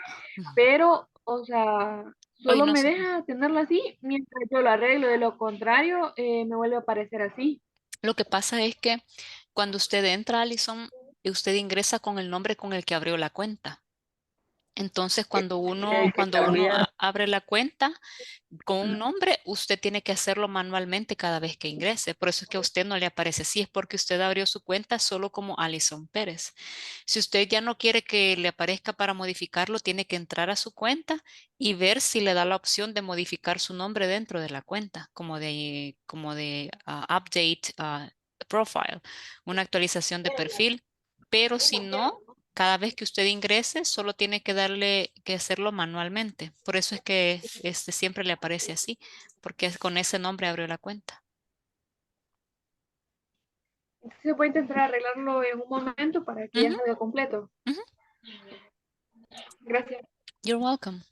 Pero, o sea, hoy solo no me sé. deja tenerlo así mientras yo lo arreglo. De lo contrario, me vuelve a aparecer así. Lo que pasa es que cuando usted entra, Alison, usted ingresa con el nombre con el que abrió la cuenta. Entonces, cuando Hay que uno cambiar. abre la cuenta con un nombre, usted tiene que hacerlo manualmente cada vez que ingrese. Por eso es que a usted no le aparece así, es porque usted abrió su cuenta solo como Alison Pérez. Si usted ya no quiere que le aparezca para modificarlo, tiene que entrar a su cuenta y ver si le da la opción de modificar su nombre dentro de la cuenta, como de update profile, una actualización de perfil. Pero si no, cada vez que usted ingrese, solo tiene que darle que hacerlo manualmente. Por eso es que siempre le aparece así, porque con ese nombre abrió la cuenta. Entonces voy a intentar arreglarlo en un momento para que ya Ujú, salga completo. ujú. Gracias. You're welcome.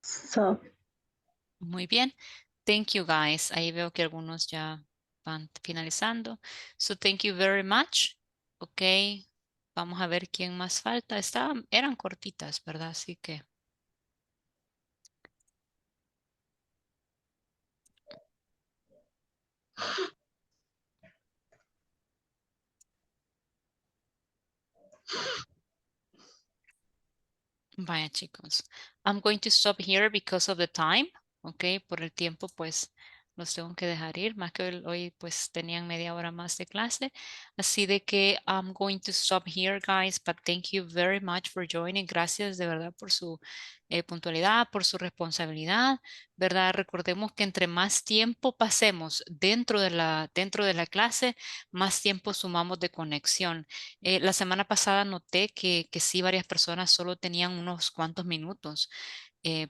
So, Muy bien. Thank you, guys. Ahí veo que algunos ya van finalizando. So thank you very much. Ok. Vamos a ver quién más falta. Eran cortitas, ¿verdad? Así que. Vaya, chicos. I'm going to stop here because of the time. Ok. Por el tiempo, pues los tengo que dejar ir, más que hoy pues tenían media hora más de clase. Así de que I'm going to stop here, guys, but thank you very much for joining. Gracias de verdad por su puntualidad, por su responsabilidad, ¿verdad? Recordemos que entre más tiempo pasemos dentro de la clase, más tiempo sumamos de conexión. La semana pasada noté que sí, varias personas solo tenían unos cuantos minutos.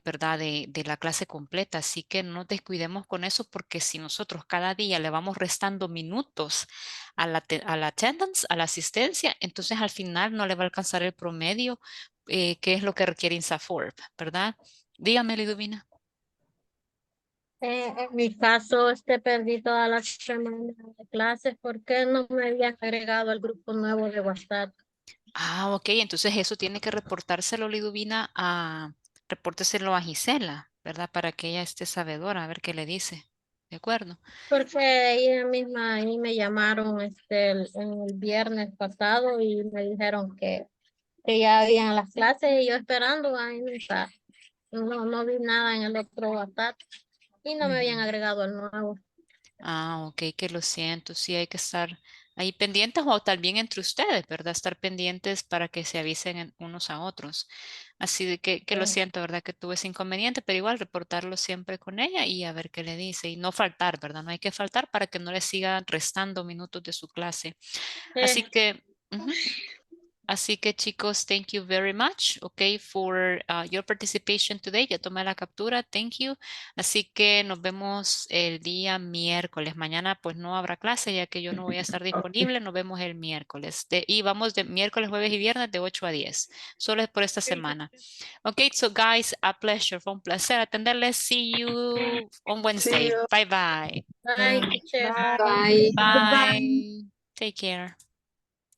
¿Verdad? De la clase completa. Así que no nos descuidemos con eso porque si nosotros cada día le vamos restando minutos a la attendance, a la asistencia, entonces al final no le va a alcanzar el promedio, que es lo que requiere INSAFORP, ¿verdad? Dígame, Liduvina. En mi caso, perdí toda la semana de clases porque no me habían agregado al grupo nuevo de WhatsApp. Ah, ok, entonces eso tiene que reportárselo, Liduvina, repórteselo a Gisela, ¿verdad? Para que ella esté sabedora, a ver qué le dice. ¿De acuerdo? Porque ella misma ahí me llamaron en el viernes pasado y me dijeron que ya habían las clases y yo esperando, ahí no vi nada en el otro WhatsApp y no me habían agregado al nuevo. Ah, ok, que lo siento, sí hay que estar ahí pendientes o también entre ustedes, ¿verdad? Estar pendientes para que se avisen unos a otros. Así de que lo siento, ¿verdad? Que tuve ese inconveniente, pero igual reportarlo siempre con ella y a ver qué le dice y no faltar, ¿verdad? No hay que faltar para que no le sigan restando minutos de su clase. Así que... Así que chicos, thank you very much, okay, for your participation today. Ya tomé la captura, thank you. Así que nos vemos el día miércoles. Mañana pues no habrá clase ya que yo no voy a estar disponible. Nos vemos el miércoles. Y vamos de miércoles, jueves y viernes de 8 a 10. Solo es por esta semana. Okay, so guys, a pleasure. Fue un placer atenderles. See you on Wednesday. Bye bye. Bye, teacher. Bye. Bye. Take care.